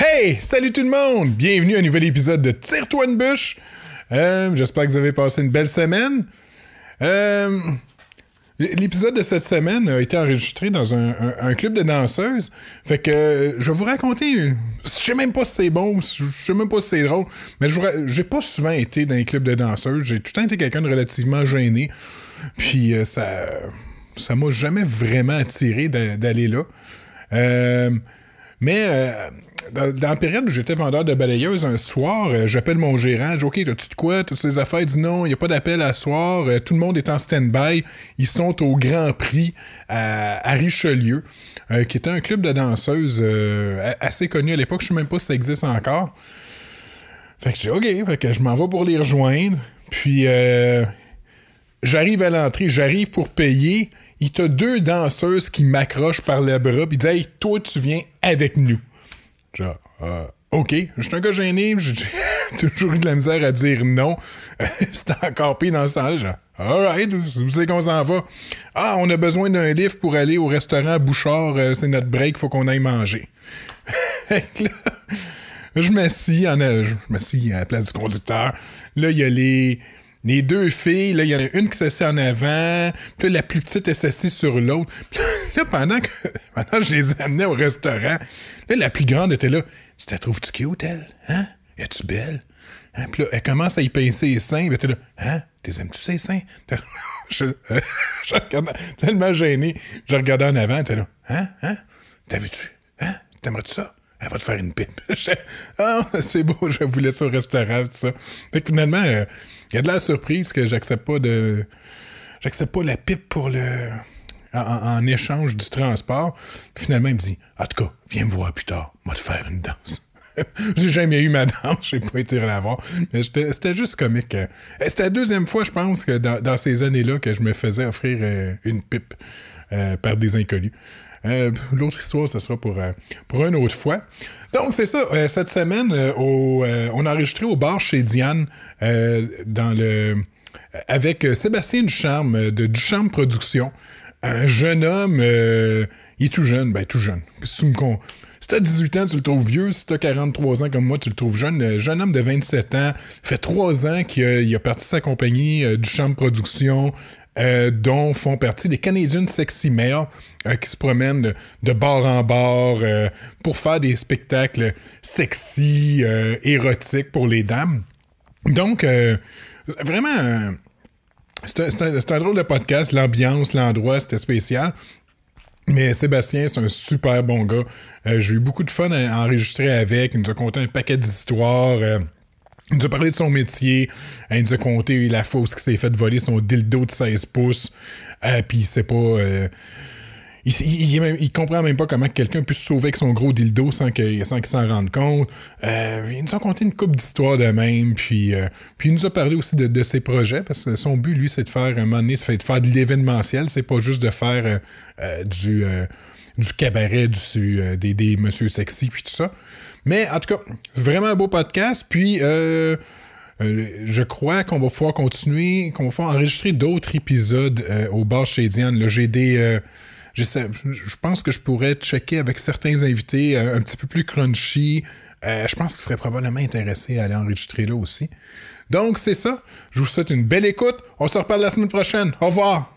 Hey! Salut tout le monde! Bienvenue à un nouvel épisode de Tire-toi une bûche! J'espère que vous avez passé une belle semaine. L'épisode de cette semaine a été enregistré dans un club de danseuses. Fait que je vais vous raconter... Je sais même pas si c'est bon, je sais même pas si c'est drôle, mais j'ai pas souvent été dans les clubs de danseuses. J'ai tout le temps été quelqu'un de relativement gêné. Puis ça m'a jamais vraiment attiré d'aller là. Dans la période où j'étais vendeur de balayeuses, un soir, j'appelle mon gérant, je dis « OK, t'as-tu de quoi? Toutes ces affaires? » Il dit « Non, il n'y a pas d'appel à soir. Tout le monde est en stand-by. Ils sont au Grand Prix à Richelieu, qui était un club de danseuses assez connu à l'époque. Je ne sais même pas si ça existe encore. » Fait que je dis « OK. » Fait que je m'en vais pour les rejoindre. Puis, j'arrive à l'entrée, j'arrive pour payer. Il y a deux danseuses qui m'accrochent par le bras. Puis ils disent « Hey, toi, tu viens avec nous. » Genre, OK. Je suis un gars gêné, j'ai toujours eu de la misère à dire non. C'était encore pire dans ce sens-là. Genre, alright, où c'est qu'on s'en va? Ah, on a besoin d'un lift pour aller au restaurant Bouchard, c'est notre break, faut qu'on aille manger. Fait que là, je m'assis à la place du conducteur. Là, il y a les deux filles, là, il y en a une qui s'assied en avant, puis là, la plus petite, elle s'assit sur l'autre. Puis là, pendant que je les amenais au restaurant, là, la plus grande était là. Tu la trouves-tu cute, elle? Hein? Es-tu belle? Hein? Puis là, elle commence à y pincer les seins, puis elle était là. Hein? T'es aimes-tu ses seins? Je regardais, tellement gêné. Je regardais en avant, elle était là. Hein? T'as vu-tu? Hein? T'aimerais-tu ça? Elle va te faire une pipe. C'est beau, je vous laisse au restaurant, tout ça. Fait que finalement, il y a de la surprise que j'accepte pas la pipe pour en échange du transport. Puis finalement, il me dit, en tout cas, viens me voir plus tard, moi te faire une danse. J'ai jamais eu ma danse, j'ai pas été la voir. Mais c'était juste comique. C'était la deuxième fois, je pense, que dans ces années-là, que je me faisais offrir une pipe par des inconnus. L'autre histoire, ce sera pour une autre fois. Donc, c'est ça. Cette semaine, on a enregistré au bar chez Diane avec Sébastien Ducharme de Ducharme Productions. Un jeune homme, il est tout jeune. Ben, tout jeune. Si t'as 18 ans, tu le trouves vieux. Si t'as 43 ans comme moi, tu le trouves jeune. Jeune homme de 27 ans. Fait 3 ans qu'il a parti sa compagnie Ducharme Productions, dont font partie les Canadian Sexy Male qui se promènent de bar en bar pour faire des spectacles sexy, érotiques pour les dames. Donc, vraiment, c'est un drôle de podcast. L'ambiance, l'endroit, c'était spécial. Mais Sébastien, c'est un super bon gars. J'ai eu beaucoup de fun à enregistrer avec. Il nous a conté un paquet d'histoires. Il nous a parlé de son métier. Il nous a conté la fois où il s'est fait voler son dildo de 16 pouces. Puis c'est pas... Il comprend même pas comment quelqu'un peut se sauver avec son gros dildo sans qu'il s'en rende compte. Il nous a conté une couple d'histoires de même. Puis il nous a parlé aussi de ses projets. Parce que son but, lui, c'est de faire, à un moment donné, c'est de faire de l'événementiel. C'est pas juste de faire du cabaret, des monsieur sexy, puis tout ça. Mais en tout cas, vraiment un beau podcast. Puis je crois qu'on va pouvoir continuer, qu'on va pouvoir enregistrer d'autres épisodes au bar chez Diane. Là, je pense que je pourrais checker avec certains invités un petit peu plus crunchy. Je pense qu'ils seraient probablement intéressés à aller enregistrer là aussi. Donc, c'est ça. Je vous souhaite une belle écoute. On se reparle la semaine prochaine. Au revoir.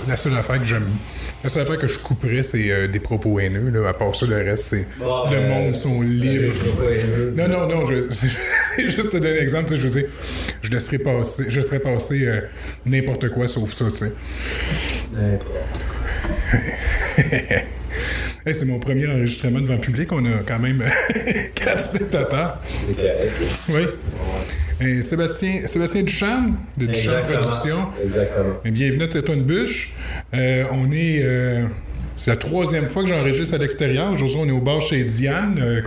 La seule affaire que je couperais, c'est des propos haineux. Là. À part ça, le reste, c'est le monde sont libres. Non, c'est juste te donner un exemple. Je veux dire, je laisserais passer n'importe quoi sauf ça, tu sais. Hey, c'est mon premier enregistrement devant le public. On a quand même 4 spectateurs. Oui. Et Sébastien Ducharme, de Ducharme Productions. Exactement. Et bienvenue à Tire-toi une bûche. On est C'est la 3e fois que j'enregistre à l'extérieur. Aujourd'hui, on est au bar chez Diane,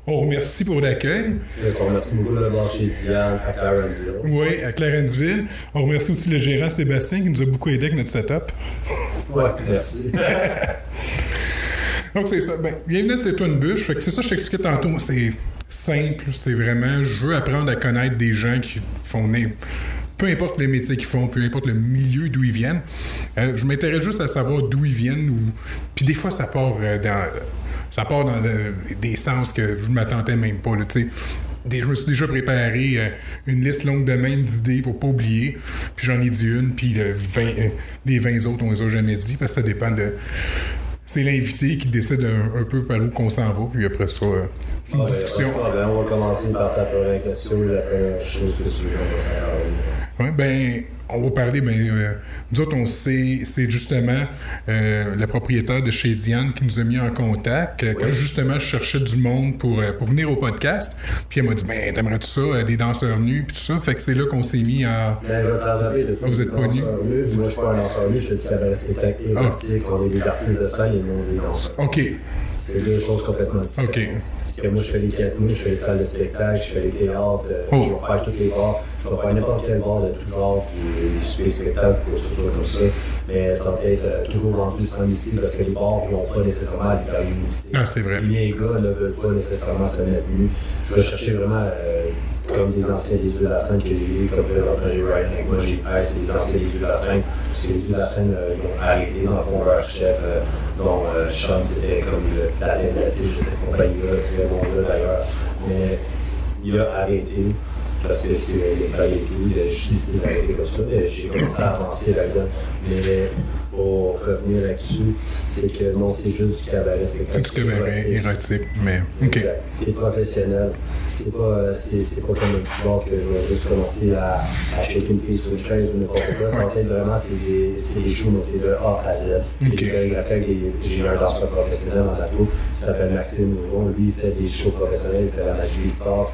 on remercie pour l'accueil. On remercie beaucoup le bar chez Diane à Clarentville. Oui, à Clarentville. On remercie aussi le gérant Sébastien qui nous a beaucoup aidé avec notre setup. Oui, merci. Donc, c'est ça. Bienvenue à C'est toi une bûche. Fait que c'est ça que je t'expliquais tantôt. Moi, c'est simple. C'est vraiment, je veux apprendre à connaître des gens qui font... Peu importe les métiers qu'ils font, peu importe le milieu d'où ils viennent. Je m'intéresse juste à savoir d'où ils viennent. Puis des fois, ça part dans des sens que je ne m'attendais même pas. Là, je me suis déjà préparé une liste longue de même d'idées pour pas oublier. Puis j'en ai dit une, puis les 20 autres, on les a jamais dit, parce que ça dépend de... C'est l'invité qui décide un peu par où qu'on s'en va, puis après ça, c'est une discussion. On va commencer par ta première question, la première chose que tu veux savoir. Oui, on va parler, nous autres, c'est justement le propriétaire de chez Diane qui nous a mis en contact quand justement je cherchais du monde pour venir au podcast. Puis elle m'a dit, t'aimerais-tu ça, des danseurs nus, puis tout ça. Fait que c'est là qu'on s'est mis à... je vais te rattraper. Vous êtes pas nus? Moi, je suis pas un danseur nu, je te dis qu'il y avait un spectacle érotique, on est des artistes de scène et non des danseurs. OK. C'est deux choses complètement différentes. OK. Parce que moi, je fais des casinos, je fais des salles de spectacle, je fais des théâtres, je vais faire tous les bars, je vais faire n'importe quel bar de tout genre, des super spectacles, pour que ce soit comme ça. Mais ça va être toujours vendu sans nudité parce que les bars n'ont pas nécessairement la nudité. Ah, c'est vrai. Les gars ne veulent pas nécessairement se mettre nus. Je vais chercher vraiment comme des anciens des dieux de la scène que j'ai eu, comme présentement j'ai Ryan avec moi, c'est des anciens des dieux de la scène, parce que les dieux de la scène ils ont arrêté dans le fond leur chef, dont Sean c'était comme la tête de l'affiche de cette compagnie-là, très bon gars d'ailleurs, mais il a arrêté parce que c'est les failles et tout, il a juste décidé d'arrêter comme ça, mais j'ai commencé à avancer là-dedans. Mais pour revenir là-dessus, c'est que non, c'est juste du cabaret. C'est du cabaret érotique, mais OK. C'est professionnel. C'est pas comme un petit bar que je vais juste commencer à shaker une fille sur une chaise ou n'importe quoi. Ça va être vraiment, c'est des shows montés de A à Z. J'ai un danseur professionnel dans la troupe, il s'appelle Maxime Mouvon. Lui, il fait des shows professionnels, il fait la magie des stars,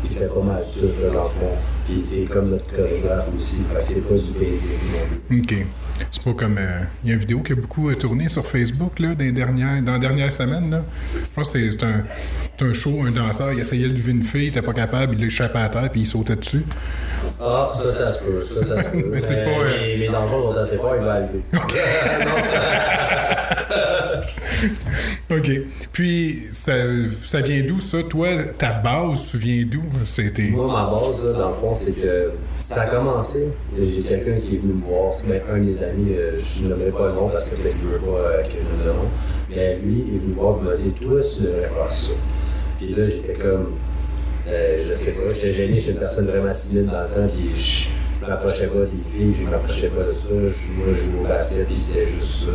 il fait pas mal tout dans le fond. Puis c'est comme notre chorégraphe aussi, fait que c'est pas du basic non plus. OK. C'est pas comme... Il y a une vidéo qui a beaucoup tourné sur Facebook là, dans la dernière semaine. Là. Je pense que c'est un show, un danseur, il essayait de lever une fille, il était pas capable, il l'a échappé à terre puis il sautait dessus. Ah, ça se peut. Mais c'est pas... Mais dans le fond, on ne sait pas, il va arriver. OK. OK. Puis, ça vient d'où, ça? Toi, ta base, tu viens d'où? Moi, ma base, là, dans le fond, c'est que ça a commencé. J'ai quelqu'un qui est venu me voir. C'est un de mes amis, je ne nommerai pas le nom parce que peut-être qu'il ne veut pas que je donne le nom. Mais lui, il est venu me voir et m'a dit, toi, tu devrais faire ça. Puis là, j'étais comme... je sais pas, j'étais gêné, j'étais une personne vraiment timide dans le temps, puis je m'approchais pas des filles, je m'approchais pas de ça. Moi, je jouais au basket, puis c'était juste ça.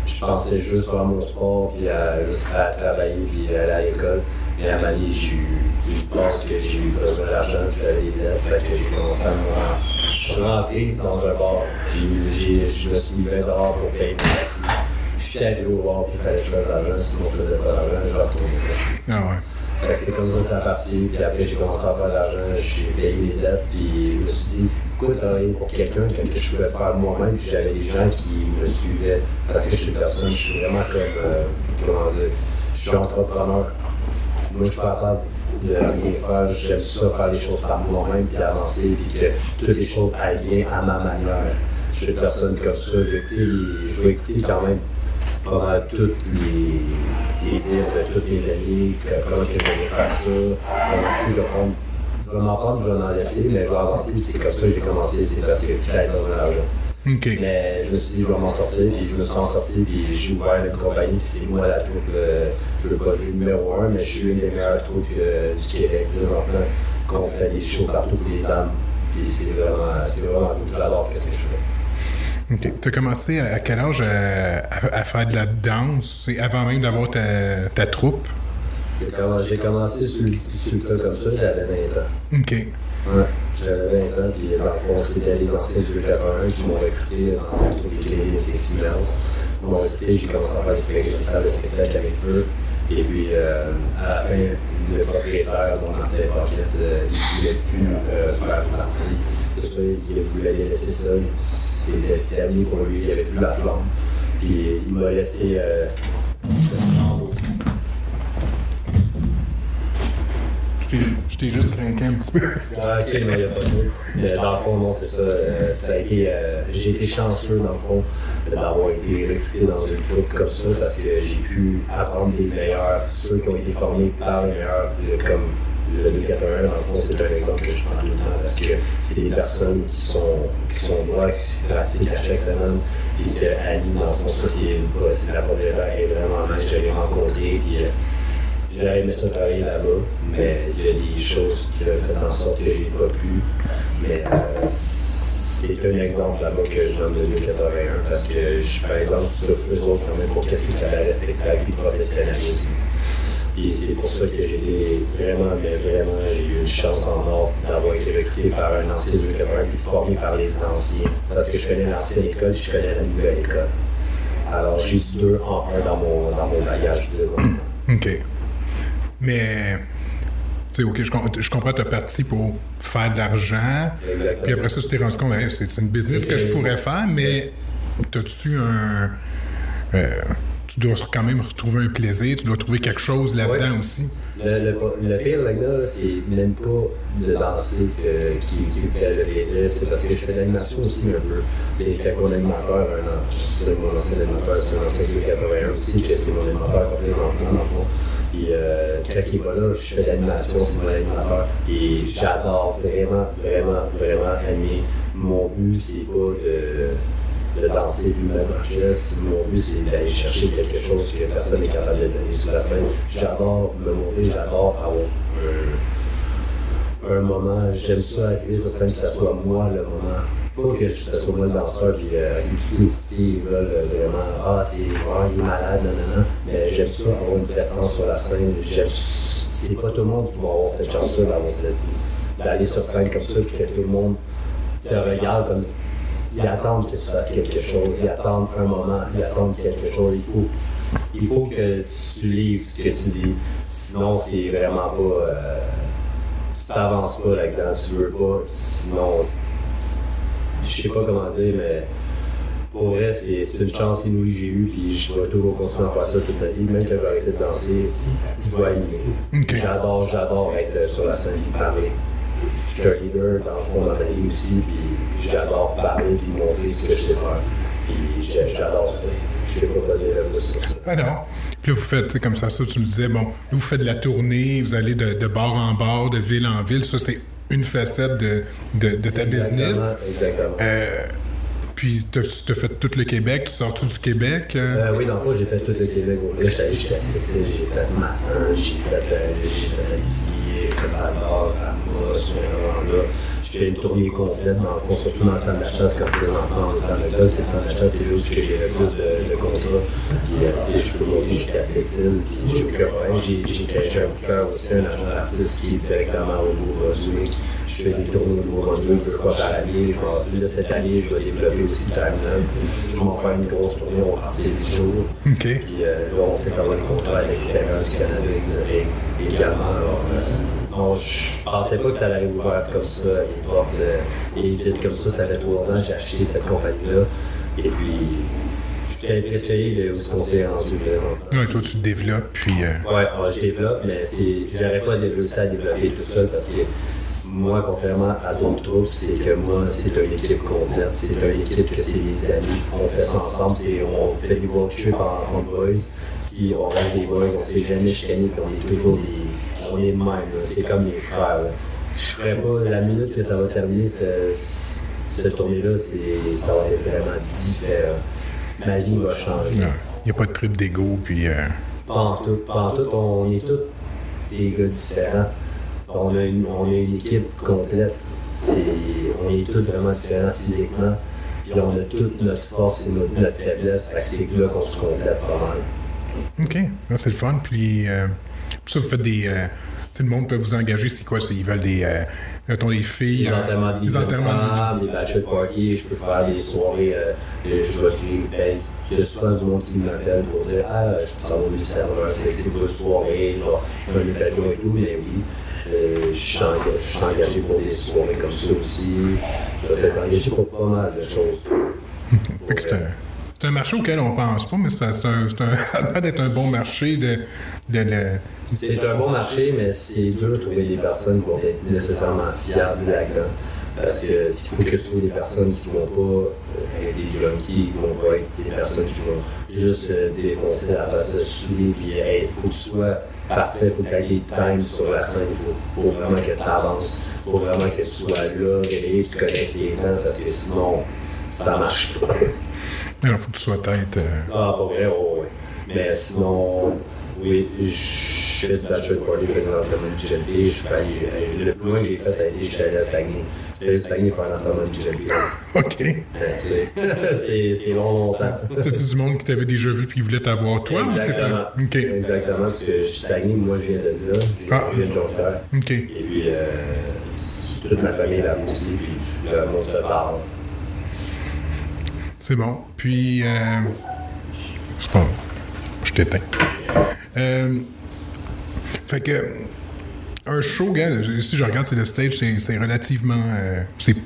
Je pensais juste faire mon sport, puis juste à travailler, puis aller à l'école. Mais à un moment donné, j'ai eu une passe que j'ai eu besoin d'argent, puis j'avais des dettes, fait que j'ai commencé à me... Je suis rentré dans un bar, je me suis mis 20$ pour payer mon taxi. J'étais arrivé au bar, puis il fallait que je fasse de l'argent, sinon je faisais pas d'argent, je retournais pas chez moi. Ah ouais. Fait que c'était comme ça, c'est parti, puis après j'ai commencé à faire de l'argent, j'ai payé mes dettes, puis je me suis dit, pourquoi travailler pour quelqu'un que je pouvais faire moi-même, puis j'avais des gens qui me suivaient, parce que je suis une personne, je suis vraiment comme, comment dire, je suis entrepreneur. Moi, je suis capable de rien faire, j'aime ça, faire les choses par moi-même, puis avancer, puis que toutes les choses aillent bien à ma manière. Je suis une personne comme ça, je vais écouter quand même pas mal toutes les dires de tous mes amis, comment que je vais faire ça, si je vais m'en prendre, je vais en laisser, mais je vais avancer, puis c'est comme ça que j'ai commencé, c'est parce que j'avais besoin d'argent. Okay. Mais je me suis dit, je vais m'en sortir, puis je me suis en sorti, puis j'ai ouvert une compagnie, puis c'est moi la troupe, je ne veux pas dire numéro 1, mais je suis une des meilleures troupes du Québec présentement, qu'on fait des shows partout pour les dames, puis c'est vraiment cool, j'adore ce que je fais. OK. Tu as commencé à quel âge à faire de la danse? C'est avant même d'avoir ta troupe? J'ai commencé sur le tas comme ça, j'avais 20 ans. OK. Ouais, j'avais 20 ans, puis dans le fond, c'était les anciens du 81 qui m'ont recruté dans le groupe des Canadiens Sexy Bells. Ils m'ont recruté, j'ai commencé à faire des salles de spectacle avec eux. Et puis, à la fin, le propriétaire, mon Martin Pocket, il ne voulait plus faire partie de ça. Il voulait les laisser seuls. C'était terminé pour lui, il n'y avait plus la flamme. Puis il m'a laissé. Je t'ai juste craqué un petit peu. Ah, ok, non, il n'y a pas de doute. Mais dans le fond, non, c'est ça. Ça a été, j'ai été chanceux, dans le fond, d'avoir été recruté dans une troupe comme ça parce que j'ai pu apprendre des meilleurs, ceux qui ont été formés par les meilleurs, comme le 281, dans le fond, c'est un exemple que je prends tout le temps parce que c'est des personnes qui sont droits, qui pratiquent à chaque semaine, puis qu'Ali, dans le fond, ça, c'est la première fois qu'elle est vraiment nice, je l'ai rencontré, puis j'aurais aimé ça travailler là-bas, mais il y a des choses qui ont fait en sorte que j'ai pas pu. Mais c'est un exemple là-bas que je donne de 281 parce que je par exemple sur eux autres quand même pour qu'est-ce qu'il fallait respecter avec le professionnalisme. Et c'est pour ça que j'ai été vraiment, j'ai eu une chance en or d'avoir été recruté par un ancien 281 puis formé par les anciens. Parce que je connais l'ancienne école, je connais la nouvelle école. Alors j'ai eu 2 en 1 dans mon bagage présentement. OK. Mais, tu sais, OK, je comprends, tu as parti pour faire de l'argent. Exactement. Puis après ça, tu t'es rendu compte, hey, c'est une business que je pourrais faire, mais t'as-tu un. Tu dois quand même retrouver un plaisir, tu dois trouver quelque chose là-dedans aussi. Le pire là-dedans, c'est même pas de danser qui me fait le plaisir, c'est parce que je fais de l'animation aussi un peu. C'est quand mon animateur, c'est mon ancien animateur, c'est un ancien 281 aussi, que c'est mon animateur présentement dans le fond. Puis quand il va là, je fais de l'animation, c'est mon animateur. Et j'adore vraiment aimer. Mon but, c'est pas de danser du même orchestre. Mon but, c'est d'aller chercher quelque chose que personne n'est capable de donner sur la scène. J'adore me montrer, j'adore avoir un moment. J'aime ça arriver sur scène, que ce soit moi le moment. Pas que ce soit moi le danseur, puis toutes les petites filles veulent vraiment, il est malade, non. Mais j'aime ça, avoir une prestance sur la scène. C'est pas tout le monde qui va avoir cette chance-là d'aller sur scène comme ça, puis que tout le monde te regarde comme ça. Ils attendent que tu fasses quelque chose, ils attendent un moment, ils attendent quelque chose. Il faut que tu livres ce que tu dis. Sinon, c'est vraiment pas. Tu t'avances pas là-dedans, tu veux pas. Sinon, je sais pas comment dire, mais pour vrai, c'est une chance inouïe que j'ai eue, puis je vais toujours continuer à faire ça toute ma vie. Même que je vais arrêter de danser, je vais animer. Okay. J'adore être sur la scène et parler. Je suis un leader dans le fond dans ma vie aussi, puis j'adore parler et montrer ce que je sais faire. Puis j'adore ça. Je sais pas dire le plus sur ça. Ah non. Puis là, vous faites, comme ça, tu me disais, bon, là, vous faites de la tournée, vous allez de bar en bar, de ville en ville. Ça, c'est une facette de ta business. Exactement. Puis, tu as fait tout le Québec, tu sors-tu du Québec? Oui, dans le fond, j'ai fait tout le Québec. Là, j'étais allé jusqu'à Sept-Îles, j'ai fait Matin, j'ai fait Haïti, j'ai fait Val-d'Or, Amos, là. Je fais une tournée complète, dans le fond, surtout dans le temps de la chasse, comme présentement, dans le temps de c'est le temps de la chasse, c'est là où j'ai le plus de contrats. Puis, tu sais, je peux monter jusqu'à Sept-Îles, puis j'ai un coup de cœur aussi, un agent d'artiste qui est directement au Nouveau-Brunswick. Je fais des tournées au Nouveau-Brunswick, je crois, par année. Là, cette année, je vais développer aussi Timeline. Je vais m'en faire une grosse tournée, on va partir 10 jours. OK. Puis là, on peut avoir un contrat à l'extérieur du Canada également. Alors, non, je pensais pas que ça allait ouvrir comme ça, les portes et vite comme ça fait 3 ans que j'ai acheté cette compagnie-là. Et puis, je suis impressionné de où on s'est rendu présentement. Oui, toi, tu te développes, puis... Je développe, mais j'aurais pas réussi à développer tout seul parce que moi, contrairement à d'autres troupes, c'est que moi, c'est une équipe complète. C'est une équipe que c'est des amis. On fait ça ensemble. On fait des road trips en boys. Puis on reste des boys. On s'est jamais chicané. Puis on est toujours on est de même. C'est comme des frères. Là. Je ferais pas la minute que ça va terminer cette tournée-là, ça va être vraiment différent. Ma vie va changer. Il n'y a pas de trip d'ego, puis... Pas en tout. On est tous des gars différents. On a une équipe complète. On est tous vraiment différents physiquement. Puis on a toute notre force et notre faiblesse. C'est là qu'on se complète pas mal. OK. Là, c'est le fun. Puis ça, vous faites des... tout le monde peut vous engager. C'est quoi? Ils veulent des filles... Des enterrements, des bachelor parties. Je peux faire des soirées. Je vais créer... Il y a souvent du monde qui m'appelle pour dire « Ah, je t'envoie du serveur, c'est pour une soirée. » Genre, je fais un événement et tout, mais oui. Je suis engagé pour des soirées comme ça aussi. Je vais être engagé pour pas mal de choses. C'est un marché auquel on pense pas, mais ça a l'air d'être un bon marché de... C'est un bon marché, mais c'est dur de trouver des personnes qui vont être nécessairement fiables là-dedans. Parce qu'il faut que tu trouves des personnes qui ne vont pas être des junkies, qui ne vont pas être des personnes qui vont juste défoncer la face, se saouler, puis il faut que tu sois parfait, il faut que tu aies des times sur la scène, il faut vraiment que tu avances, il faut vraiment que tu sois là, réveillé, que tu connaisses tes temps, parce que sinon, ça marche pas. Mais il faut que tu sois tête. Ah, pas vrai, oui. Mais sinon, oui, je fais du bachelor party, je fais de l'entraînement du GFB, je suis allé, le plus loin que j'ai fait, ça a été, je suis allé à Saguenay. J'allais à Saguenay faire l'entraînement du GFB. OK. C'est longtemps. C'était du monde qui t'avait déjà vu et qui voulait t'avoir toi? Exactement. Ou c'est pas... OK. Exactement, parce que je suis Saguenay, moi je viens de là, je viens de Jonquière. OK. Et puis, toute ma famille là aussi, puis le monde se parle. C'est bon. Puis, c'est pas... Je t'éteins. Fait que, un show, gars, si je regarde, c'est le stage, c'est relativement... c'est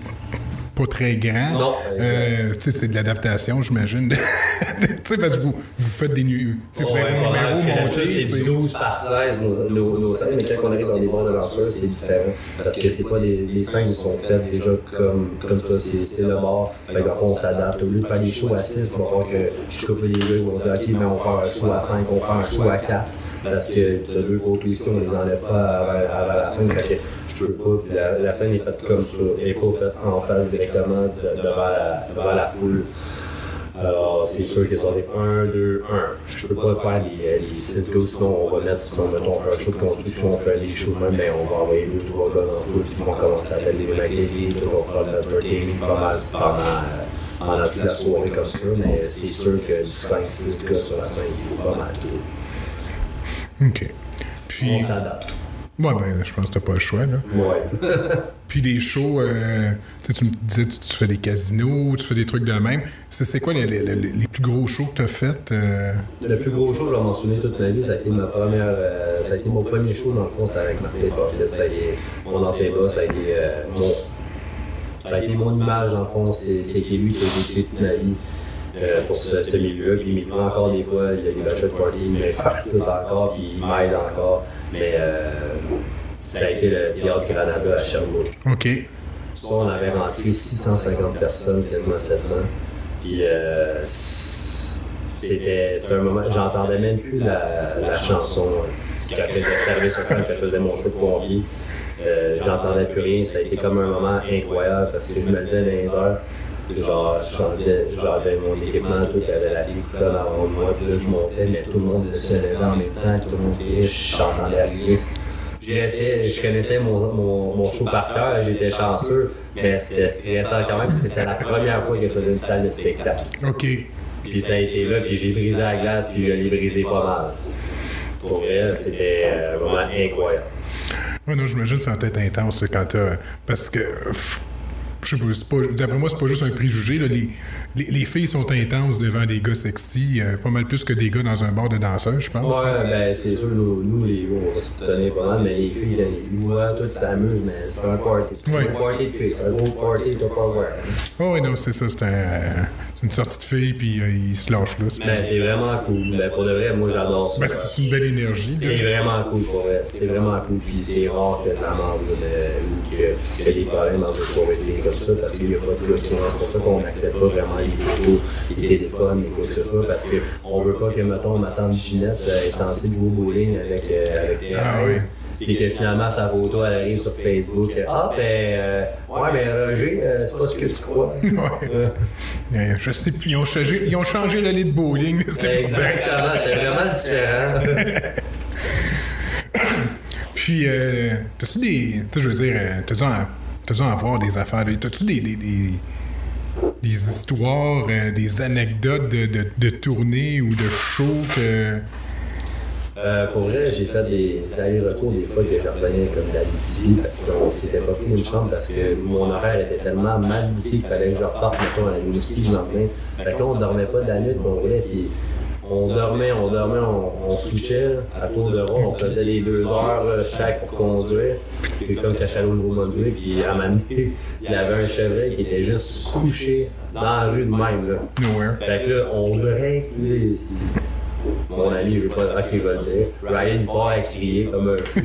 pas très grand. Non. Tu sais, c'est de l'adaptation, j'imagine. Tu sais, parce que vous faites des nuits... Vous avez vos numéros montés. C'est 12 par 16, nos scènes, mais quand on arrive dans des bars de danseurs, c'est différent. Parce que c'est pas les scènes qui sont faites déjà comme ça, c'est le bar. Fait qu'on s'adapte. Au lieu de faire des shows à 6, on va voir que je coupe les gars, ils vont dire, OK, mais on va faire un show à 5, on va faire un show à 4. Parce que t'as deux côtés ici, on les enlève pas à la scène. Fait que je peux pas. La scène est faite comme ça. Elle n'est pas faite en face directement devant la foule. Alors, c'est sûr que ça va être 1, 2, 1. Je peux pas faire les 6 gars, sinon on va mettre, si on fait un show de construction, on fait les shows même, ben on va envoyer 2, 3 gars dans la foule, puis on commence à faire des maquilleries, puis on va faire notre birthday pas mal pendant toute la soirée comme ça, mais c'est sûr que du 5-6 gars sur la scène, c'est pas mal tout. OK. Puis... On s'adapte. Ouais, ben, je pense que t'as pas le choix, là. Ouais. Puis des shows, tu me disais, tu fais des casinos, tu fais des trucs de même. C'est quoi les plus gros shows que t'as fait? Le plus gros show, je vais mentionner toute ma vie, ça a été ça a été mon premier show, dans le fond, c'était avec Martin Pocket. Ça a été mon ancien boss, ça a été mon image, dans le fond, c'est lui qui a décrit toute ma vie. Pour ce milieu-là, puis il me prend encore des fois, il y a des bachelor parties, il me fait tout encore, puis il m'aide encore, mais ça a été le Théâtre Granada à Sherbrooke. OK. Ça, on avait rentré 650 personnes, quasiment 700, puis c'était un moment, j'entendais même plus la chanson, quand j'étais arrivé sur scène, quand je faisais mon show de pompier, j'entendais plus rien, ça a été comme un moment incroyable, parce que je me levais dans les heures, genre, j'avais mon équipement, tout, il y avait la vie tout là avant moi, puis là, je montais, mais tout le monde se levait en même temps, tout le monde criait, j'entendais rien. Je connaissais mon show par cœur, j'étais chanceux, mais c'était stressant quand même, parce que c'était la première fois que je faisais une salle de spectacle. OK. Puis ça a été là, puis j'ai brisé la glace, puis je l'ai brisé pas mal. Pour vrai, c'était un moment incroyable. Ouais, non, j'imagine que ça va être intense quand t'as... Parce que... Je sais pas, d'après moi, c'est pas juste un préjugé. Là. Les filles sont intenses devant des gars sexy, pas mal plus que des gars dans un bar de danseurs, je pense. Ouais, ben c'est sûr, nous les gars, on va se tenir pas mal, mais les filles, ils nous voient, tout s'amusent, mais c'est un party. C'est un party de filles, c'est un gros party, t'as pas voir. Oh, oui, non, c'est ça, c'est une sortie de filles, puis ils se lâchent là. Ben, c'est vraiment cool. Ben, pour de vrai, moi, j'adore ça. Ben, c'est une belle énergie. C'est vraiment cool, pour vrai. C'est vraiment cool, puis c'est rare que de la merde, ou qu'il y a des problèmes dans une soirée comme ça, parce qu'il n'y a pas de gars qui rentrent. C'est pour ça qu'on n'accepte pas vraiment les photos, les téléphones, les quoi que ce soit, parce qu'on veut pas que, mettons, ma tante Ginette est censée jouer au bowling avec des puis que finalement sa photo elle arrive sur Facebook. Ah, ben, ouais, mais Roger, c'est pas ce que tu crois. Je sais plus, ils ont changé la lit de bowling. Exactement, c'est vraiment différent. Puis, t'as-tu des. Je veux dire, t'as dû en avoir des affaires. T'as-tu des histoires, des anecdotes de tournées ou de shows que. Pour vrai, j'ai fait des allers-retours des fois que je revenais comme d'Abitibi parce qu'on s'était pas pris une chambre parce que mon horaire était tellement mal bouqué qu'il fallait que je reparte mettons, à la Rimouski le lendemain. Fait que là, on dormait pas de la nuit, on roulait puis on dormait, on switchait à tour de rôle, on faisait les 2 heures chaque pour conduire. Puis comme quand j'étais allé au Nouveau-Brunswick, puis à un moment donné, il y avait un chevreuil qui était juste couché dans la rue de même. Là. Nowhere. Fait que là, on dirait que mon ami, il veut pas le va le dire. Ryan part à crier comme un fou.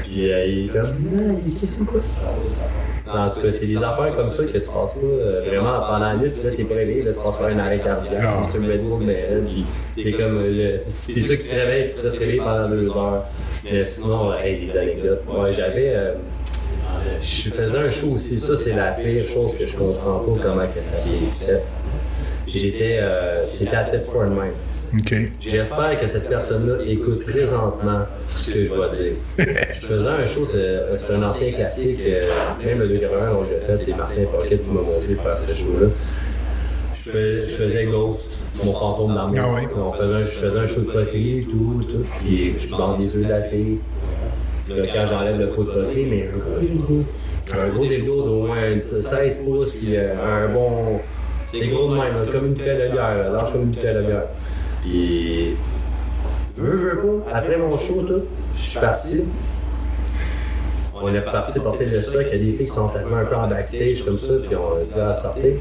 Puis il est comme, qu'est-ce que c'est quoi ça? En tout cas, c'est des affaires comme ça que tu passes pas vraiment pendant la nuit, puis là t'es pas réveillé, là tu passes par un arrêt cardiaque, sur le Red Bull, mais puis t'es comme, c'est ça qui te réveille, tu restes réveillé pendant 2 heures. Mais sinon, des anecdotes. Ouais, je faisais un show aussi, ça c'est la pire chose que je comprends pas comment que ça s'est fait. C'était à Thetford Mines. OK. J'espère que cette personne-là écoute présentement ce que je vais dire. Je faisais un show, c'est un ancien classique, même le 281 dont j'ai fait, c'est Martin Pocket qui m'a montré de faire ce show-là. Je faisais Ghost, mon fantôme d'amour. Ah ouais. Je faisais un show de poterie, tout, puis je bande les yeux de la fille. Là, quand j'enlève le pot de poterie, mais un gros dildo d'au moins 16 pouces, puis un bon... C'est gros de même, comme une bouteille de bière, lâche comme une bouteille de bière. Puis, veux pas, après mon show, je suis parti. On est parti porter le stock, il y a des filles qui sont tellement un peu en backstage comme ça, puis on a dit à sortir.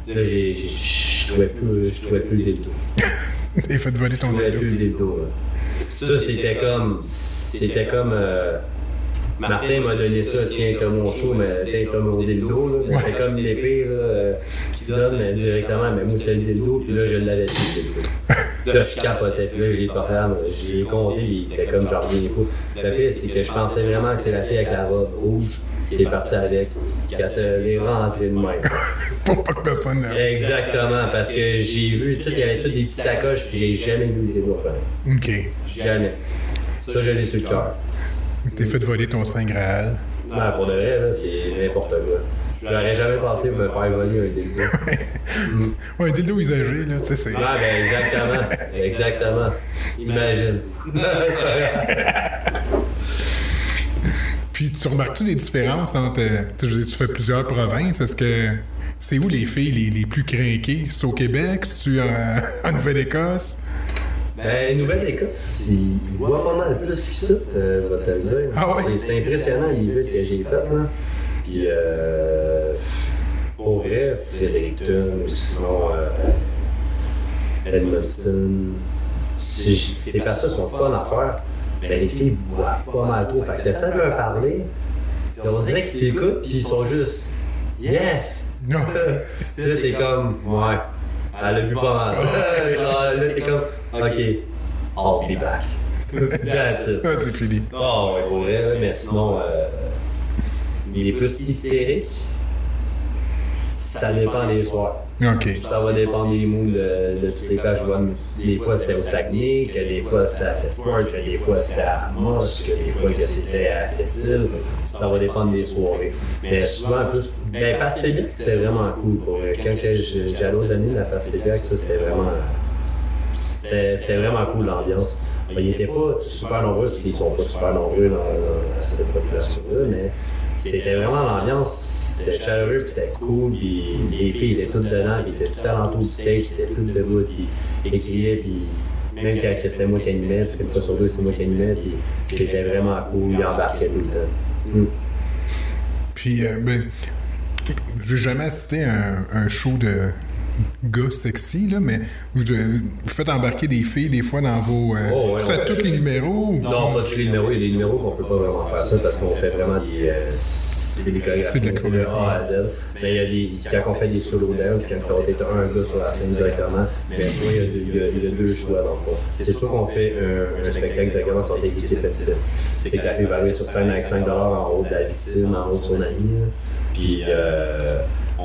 Là, je trouvais plus le dildo. T'as fait voler ton dildo. Je trouvais plus le dildo. Ça, c'était comme Martin m'a donné ça, tiens, t'as mon show, mais tiens, t'as mon dildo. C'était comme l'épée qui donne directement, mais moi, c'était le dildo, puis là, je l'avais dit, le dildo. Là, je capotais, puis là, j'ai compté, puis il était comme genre bien écoute. Le pire, c'est que je pensais vraiment que c'est la fille avec la robe rouge qui est partie avec, qui a les rentrées de même. Pour pas que personne ne... Exactement, parce que j'ai vu, il y avait toutes des petites sacoches, puis j'ai jamais vu le dildo faire. OK. Jamais. Ça, je l'ai sur le cœur. T'es fait voler ton Saint Graal. Non, pour de vrai, là, c'est n'importe quoi. Je n'aurais jamais pensé me faire voler un dildo. Ouais, un dildo usagé, là, tu sais, c'est... Ah, ben exactement. Imagine. Puis, tu remarques-tu des différences entre... je veux dire, tu fais plusieurs provinces. Est-ce que... C'est où les filles les plus crinquées? C'est au Québec? C'est-tu en Nouvelle-Écosse? Ben, Nouvelle-Écosse, ils boivent pas mal plus qu'ici, je vais te le dire. Ah ouais? C'est impressionnant les villes que j'ai faites, là. Puis, pour vrai, Fredericton, ou sinon Edmundston, ces places-là sont fun à faire, mais les filles boivent pas mal trop. Fait que t'essaies de leur parler, puis on dirait qu'ils t'écoutent, puis ils sont juste « Yes! » Non. Là, t'es comme « Ouais, elle a bu pas mal. » Là, t'es comme « OK, I'll be back. » That's it. Ah, c'est fini. Oh, ouais, pour vrai, mais sinon, il est plus hystérique. Ça dépend des soirs. OK. Ça va dépendre des moods de toutes les plages. Des fois, c'était au Saguenay, que des fois, c'était à Thetford, que des fois, c'était à Amos, que des fois, que c'était à Sept-Îles. Ça va dépendre des soirées. Mais souvent, en plus, ben, Passe-Pébiac, c'était vraiment cool. Quand j'allais au Denis, la Passe-Pébiac, ça, c'était vraiment cool, l'ambiance. Ils n'étaient pas super nombreux, parce qu'ils sont pas super nombreux dans cette population-là, mais c'était vraiment l'ambiance. C'était chaleureux, puis c'était cool, puis les filles étaient toutes dedans, puis étaient tout alentour du stage, ils étaient toutes debout, puis ils criaient, puis même quand c'était moi qui animais, parce qu'une fois sur deux, c'est moi qui animais, puis c'était vraiment cool, ils embarquaient tout le temps. Puis, ben, j'ai jamais assisté à un show de gars sexy, là, mais vous faites embarquer des filles des fois dans vos... ouais, faites tous les numéros? Non, pas tous les numéros, il y a des numéros qu'on peut pas vraiment faire ça, parce qu'on fait vraiment des... c'est des chorégraphies de A à Z. Mais il y a des... Quand on fait des solo dance, quand ça va être un gars sur la scène directement, mais moi, il y a deux choix dans le fond. C'est sûr qu'on fait un spectacle directement sur l'équité cette. C'est que la fille va arriver sur scène avec 5$ en haut de la victime, en haut de son ami. Puis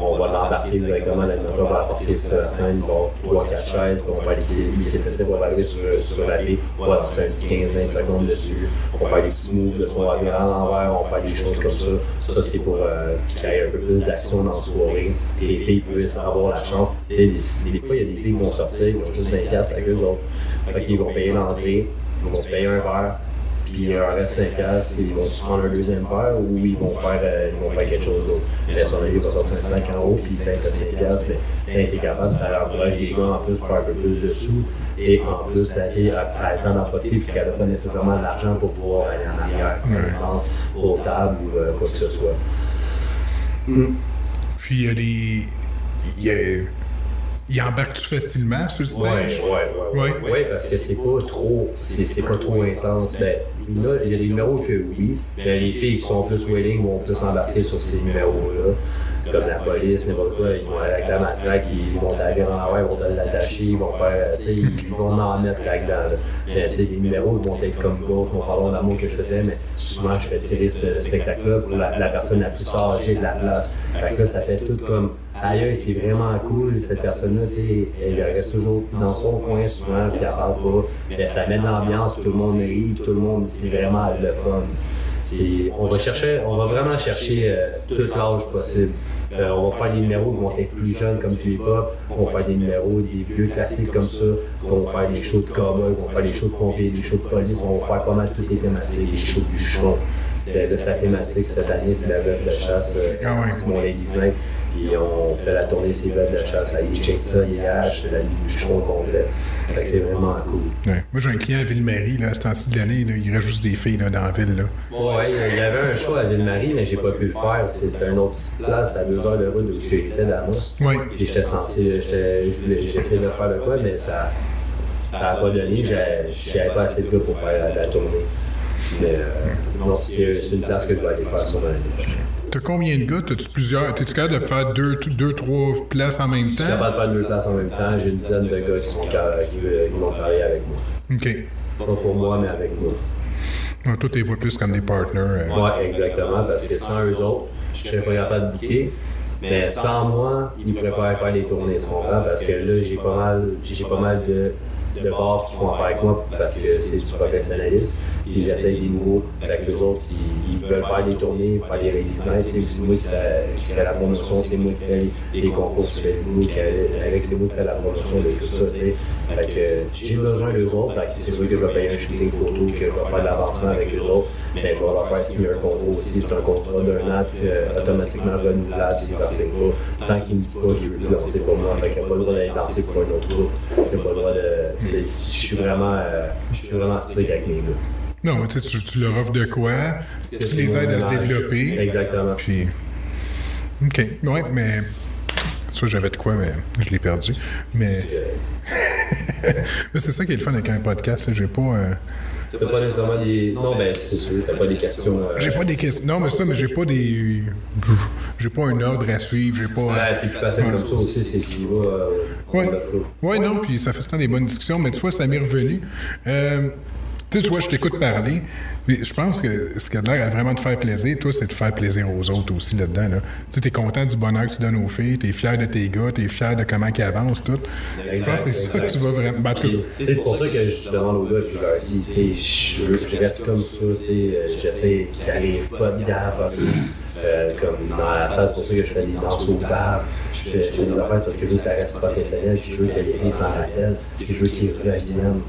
on va l'embarquer directement, l'animateur va apporter sur la scène, il va 3-4 chaises, puis on va faire l'équité cette, on va arriver sur la fille, on va lancer un petit 15-20 secondes dessus, on va faire des petits moves de son à l'envers, on va faire des choses comme ça. Ça, c'est pour qu'il y ait un peu plus d'action dans la soirée, que les filles puissent avoir la chance. Des fois, il y a des filles qui vont sortir, ils vont juste 20$ avec eux autres. Fait qu'ils vont payer l'entrée, ils vont se payer un verre, puis il leur reste 5 piastres, ils vont se prendre un deuxième paire ou ils vont faire quelque chose d'autre. Mais son avis va sortir un 5 en haut, puis peut-être 5 piastres, mais quand t'es capable, ça encourage les gars en plus pour faire un peu plus de sous. Et en plus, la fille a le temps d'en profiter puisqu'elle n'a pas nécessairement l'argent pour pouvoir aller en arrière, au table ou quoi que ce soit. Puis il y a des. Il embarque-tu facilement sur le stage? Oui, parce que c'est pas trop intense. Ben, là, il y a des numéros que oui, mais les filles qui sont plus willing vont plus embarquer sur ces numéros-là. Comme la police, n'importe quoi, ils vont aller avec la matraque, ils vont t'aller en arrière, ils vont te l'attacher, ils vont faire, ils vont en mettre là-dedans. Mais les numéros vont être comme d'autres, on parle d'amour que je faisais, mais souvent je fais tirer ce spectacle-là pour la personne la plus âgée de la place. Fait que là, ça fait tout comme, aïe, c'est vraiment cool, cette personne-là, elle reste toujours dans son coin souvent, puis elle parle pas, mais ça met de l'ambiance, tout le monde rit, tout le monde, c'est vraiment le fun. On va vraiment chercher tout l'âge possible. On va faire des numéros qui vont être plus jeunes comme du hip-hop, on va faire des numéros, des vieux classiques comme ça, on va faire des shows de cowboy, on va faire des shows de pompiers, des shows de police, on va faire pas mal toutes les thématiques, des shows de bûcherons. C'est la thématique cette année, c'est la veuve de chasse, c'est mon Ladies Night. Puis on fait la tournée ces veuves de chasse à Yéchinsa, Yéhache, la Ligue du bûcheron complet. Fait que c'est vraiment cool. Ouais. Moi j'ai un client à Ville-Marie, à ce temps-ci de l'année, il reste juste des filles là, dans la ville. Là. Oui, il y avait un show à Ville-Marie, mais j'ai pas pu le faire. C'était une autre petite place, à 2 heures de route d'où j'étais d'Amos. Oui. Puis j'essayais de faire le quoi, mais ça n'a pas donné. J'avais pas assez de gars pour faire la tournée. Mais non, c'est une place que je vais aller faire sur l'année prochaine. T'as combien de gars? T'as-tu plusieurs? T'es-tu capable de faire deux, trois places en même temps? Je suis capable de faire 2 places en même temps. J'ai une dizaine de gars qui vont travailler avec moi. OK. Pas pour moi, mais avec moi. Donc, toi, tu les vois plus comme des partners. Oui, exactement, parce que sans eux autres, je ne serais pas capable de booker. Mais sans moi, ils ne pourraient pas faire les tournées, tu comprends? Parce que là, j'ai pas mal de bars qui font affaire avec moi parce que c'est du professionnalisme. Puis j'essaye des nouveaux. Fait que les autres, ils veulent faire des tournées, faire des Ladies Night. C'est moi qui fais la promotion, c'est moi qui fais les concours sur Facebook. Avec c'est moi qui fais la promotion de tout ça, tu sais. Fait que j'ai besoin d'eux autres. Fait que c'est sûr que je vais payer un shooting photo, que je vais faire de l'avancement avec eux autres. Mais je vais leur faire signer un contrat aussi. C'est un contrat d'un an, automatiquement renouvelable s'ils ne signent pas. Tant qu'ils ne me disent pas qu'ils veulent danser pour moi. Fait qu'il n'y a pas le droit d'aller danser pour un autre groupe. Il n'y a pas le droit de. Je suis vraiment strict avec mes gars. Non, tu leur offres de quoi, tu les aides à se développer. Exactement. Puis, OK. Ouais, mais. Ça, j'avais de quoi, mais je l'ai perdu. Mais. Mais c'est ça qui est le fun avec un podcast, j'ai pas. T'as pas nécessairement des. Non, ben, c'est sûr, t'as pas des questions. J'ai pas des questions. Non, mais ça, mais j'ai pas des. J'ai pas un ordre à suivre, j'ai pas. Ouais, c'est plus facile comme ça aussi, c'est qu'il va. Ouais, non, puis ça fait tout le temps des bonnes discussions, mais tu vois, ça m'est revenu. Tu vois, je t'écoute parler, mais je pense que ce qui a l'air à vraiment te faire plaisir, toi, c'est de faire plaisir aux autres aussi là-dedans. Là. Tu es content du bonheur que tu donnes aux filles, tu es fier de tes gars, tu es fier de comment ils avancent, tout. Je pense que c'est ça que tu vas vraiment. Ben, en tout cas, c'est pour ça que je demande aux gars, je leur dis, je reste comme ça, j'essaie qu'ils n'arrivent pas de gaffe comme dans la salle, c'est pour ça que je fais des danses au bar, je fais des affaires parce que je veux que ça reste professionnel, puis je veux que les filles s'en rappellent, puis je veux qu'ils reviennent.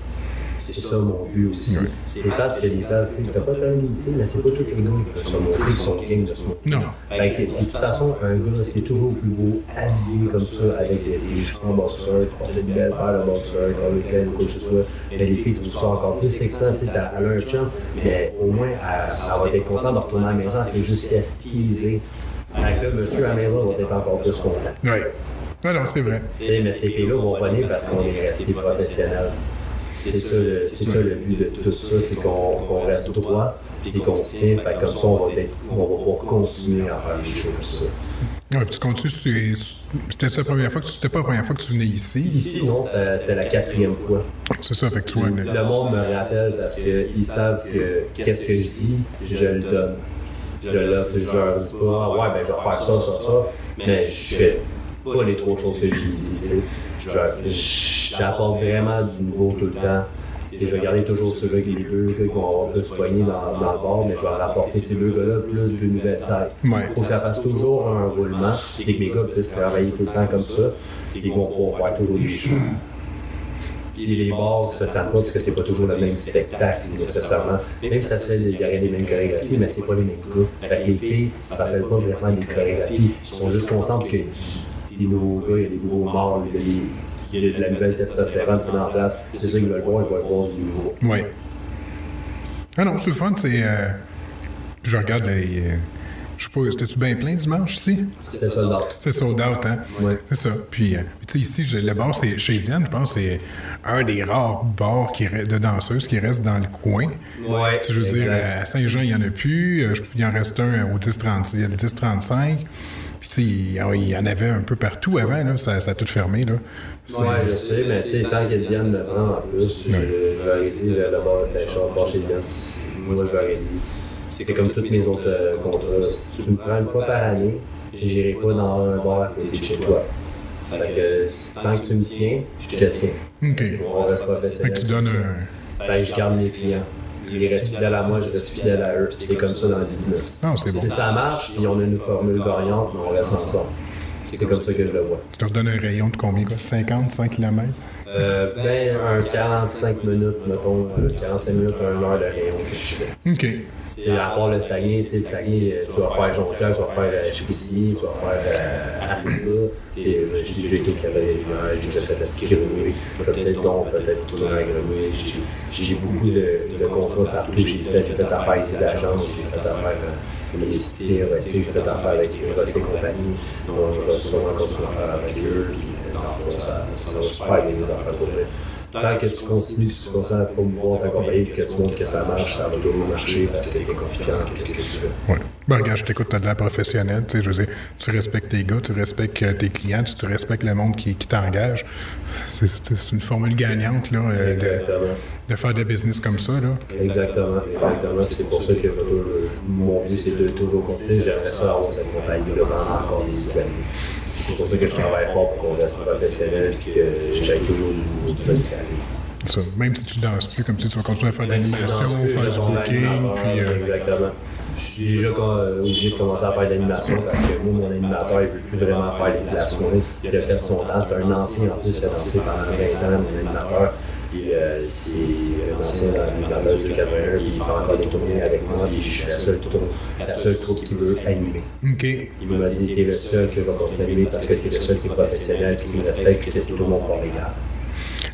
C'est ça mon but aussi. Ouais. C'est pas que des places, tu n'as pas de l'humilité, mais c'est pas tout le monde qui peut se montrer qui sont game de se montrer. Non. De toute façon, un gars, c'est toujours plus beau habillé comme ça, avec des grands boxeurs, porter une belle paire de boxeurs, avec lequel ou quoi que ce soit. Mais les filles trouvent ça encore plus excitant, tu sais, elle a un chum, mais au moins, elle va être contente de retourner à la maison, c'est juste stylisé. Avec là, monsieur à la maison va être encore plus content. Oui. Non, c'est vrai. Mais ces filles-là vont revenir parce qu'on est resté professionnels. C'est ça le but de tout ça, c'est qu'on reste droit et qu'on se tient. Fait comme ça, on va pouvoir continuer à faire des choses comme ça. Oui, puis tu continues, c'était la première fois c'était pas la première fois que tu venais ici? Ici, non, c'était la 4e fois. C'est ça, fait que tu vois. Le monde me rappelle parce qu'ils savent que qu'est-ce que je dis, je le donne. Je l'offre, je leur dis pas, ouais, ben je vais faire ça, mais je fais pas les 3 choses que j'ai dit, j'apporte vraiment du nouveau tout le temps. Je vais garder toujours ceux-là qui vont avoir plus poigné dans le bord, mais je vais rapporter ces 2 gars-là plus de nouvelles têtes. Il faut que ça fasse toujours un roulement et que mes gars puissent travailler tout le temps comme ça et qu'ils vont pouvoir faire toujours des choses. Puis les bars se tentent pas parce que c'est pas toujours le même spectacle nécessairement. Même si il y aurait les mêmes chorégraphies, mais c'est pas les mêmes gars. Fait que les filles, ça s'appelle pas vraiment des chorégraphies. Ils sont juste contents parce qu'il y a des nouveaux gars, il y a des nouveaux morts, il y a de la nouvelle testostérone qui est en place. C'est ça qu'ils veulent voir, ils veulent voir du nouveau. Oui. Ah non, c'est le fun, c'est... je regarde les... je sais pas, c'était-tu bien plein dimanche ici? C'était sold out. C'est sold out, hein? Oui. C'est ça. Puis, tu sais, ici, le bar, c'est chez Diane, je pense, c'est un des rares bars de danseuses qui restent dans le coin. Oui. Je veux dire, à Saint-Jean, il n'y en a plus. Il en reste un au 10-30, il y a le 10-35. Puis, tu sais, il y en avait un peu partout avant, là. Ça a tout fermé, là. Oui, je sais, mais tu sais, tant que Diane le prend en plus, je leur ai dit, le bar chez Diane, moi, je leur ai dit. C'est comme tous mes autres contrats. Tu me prends une fois par année, je n'irai pas dans un bar à côté de chez toi. Fait que tant que tu me tiens, je te tiens. OK. On reste professionnel. Fait que tu donnes un... Fait que je garde mes clients. Ils restent fidèles à moi, je reste fidèle à eux. C'est comme ça dans le business. Ah, c'est bon. Si ça marche, puis on a une formule gagnante, mais on reste ensemble. C'est comme ça que je le vois. Tu leur donnes un rayon de combien, quoi? 50, 100 km? Ben, un 45 minutes, mettons, 45 minutes, 1 heure de rayon que je fais. OK. T'sais, à part le Saguenay, le Saguenay, tu vas faire Jonquière, tu vas faire Chicoutimi, tu vas faire Arruda. J'ai déjà été au Cavalier-Rivière, j'ai déjà fait la petite Grenouille, peut-être donc, peut-être tout dans la Grenouille. J'ai beaucoup de contrats partout. J'ai fait affaire avec des agences, j'ai fait affaire avec les cités, j'ai fait affaire avec Ross et compagnie. Donc, je vais sûrement continuer à faire avec eux. Dans le fond, ça va super bien les affaires pour eux. Tant que tu continues à promouvoir ta compagnie et que tu montres que ça marche, ça va toujours marcher parce que tu es confiant en ce que tu fais. Oui. Ben, regarde, je t'écoute, tu as de l'air professionnel. Je veux dire, tu respectes tes gars, tu respectes tes clients, tu respectes le monde qui t'engage. C'est une formule gagnante là, de faire des business comme ça. Là. Exactement. C'est pour ça que mon but, c'est de toujours continuer. J'aimerais ça avoir cette compagnie-là pendant encore des années. C'est pour ça que je travaille fort pour qu'on reste professionnel et que j'aille toujours du fun qui arrive. Ça. Même si tu danses plus, comme si tu vas continuer à faire de l'animation, faire du booking, puis... Exactement. Je suis déjà obligé de commencer à faire de l'animation parce que moi, mon animateur, il ne veut plus vraiment faire les placements. Il a fait son temps. C'est un ancien, en plus, il a dansé pendant 20 ans, mon animateur. Puis c'est un ancien animateur du 81, puis il fait encore des tournées avec moi, puis je suis la seule troupe qui veut animer. OK. Il m'a dit, t'es le seul que je vais continuer à animer parce que t'es le seul qui est professionnel, puis qui me respecte, puis c'est tout le monde pas légal.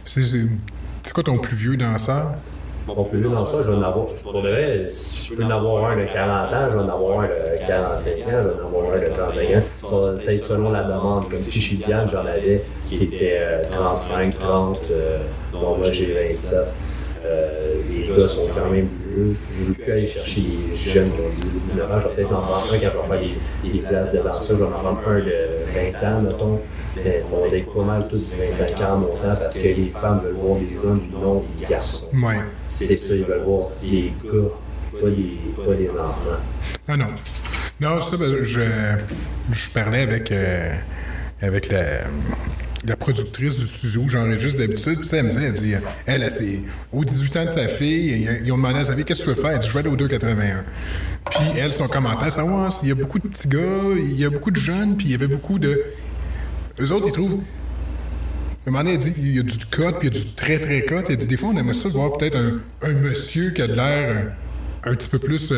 C'est quoi ton plus vieux danseur? Mon plus vieux danseur, je vais en avoir. Pour de vrai, si je peux en avoir un de 40 ans, je vais en avoir un de 45 ans, je vais en avoir un de 35 ans. Ça va peut-être selon la demande. Comme si chez Diane, j'en avais qui était 35, 30, bon, moi j'ai 27. Les gars sont quand même plus vieux. Je ne veux plus aller chercher les jeunes qui ont 18, 19 ans. Je vais peut-être en prendre un quand je vais faire des places de danseurs. Je vais en prendre un de 20 ans, mettons. Mais ça va être pas mal tout du 25 ans, mon temps, parce que les femmes veulent voir des hommes, non des garçons. Ouais. C'est ça, ils veulent voir des gars, pas des enfants. Ah non. Non, ça, ben, je parlais avec la productrice du studio, j'enregistre d'habitude, puis ça, elle me disait, elle c'est aux 18 ans de sa fille, ils ont demandé à sa fille, qu'est-ce que tu veux faire? Elle dit, je vais aller au 281. Puis elle, son commentaire, c'est, ouais, il y a beaucoup de petits gars, il y a beaucoup de jeunes, puis il y avait beaucoup de... Eux autres, ils trouvent... Un moment donné, elle dit, il y a du cut, puis il y a du très, très cut. Elle dit, des fois, on aimerait ça voir peut-être un monsieur qui a de l'air un petit peu plus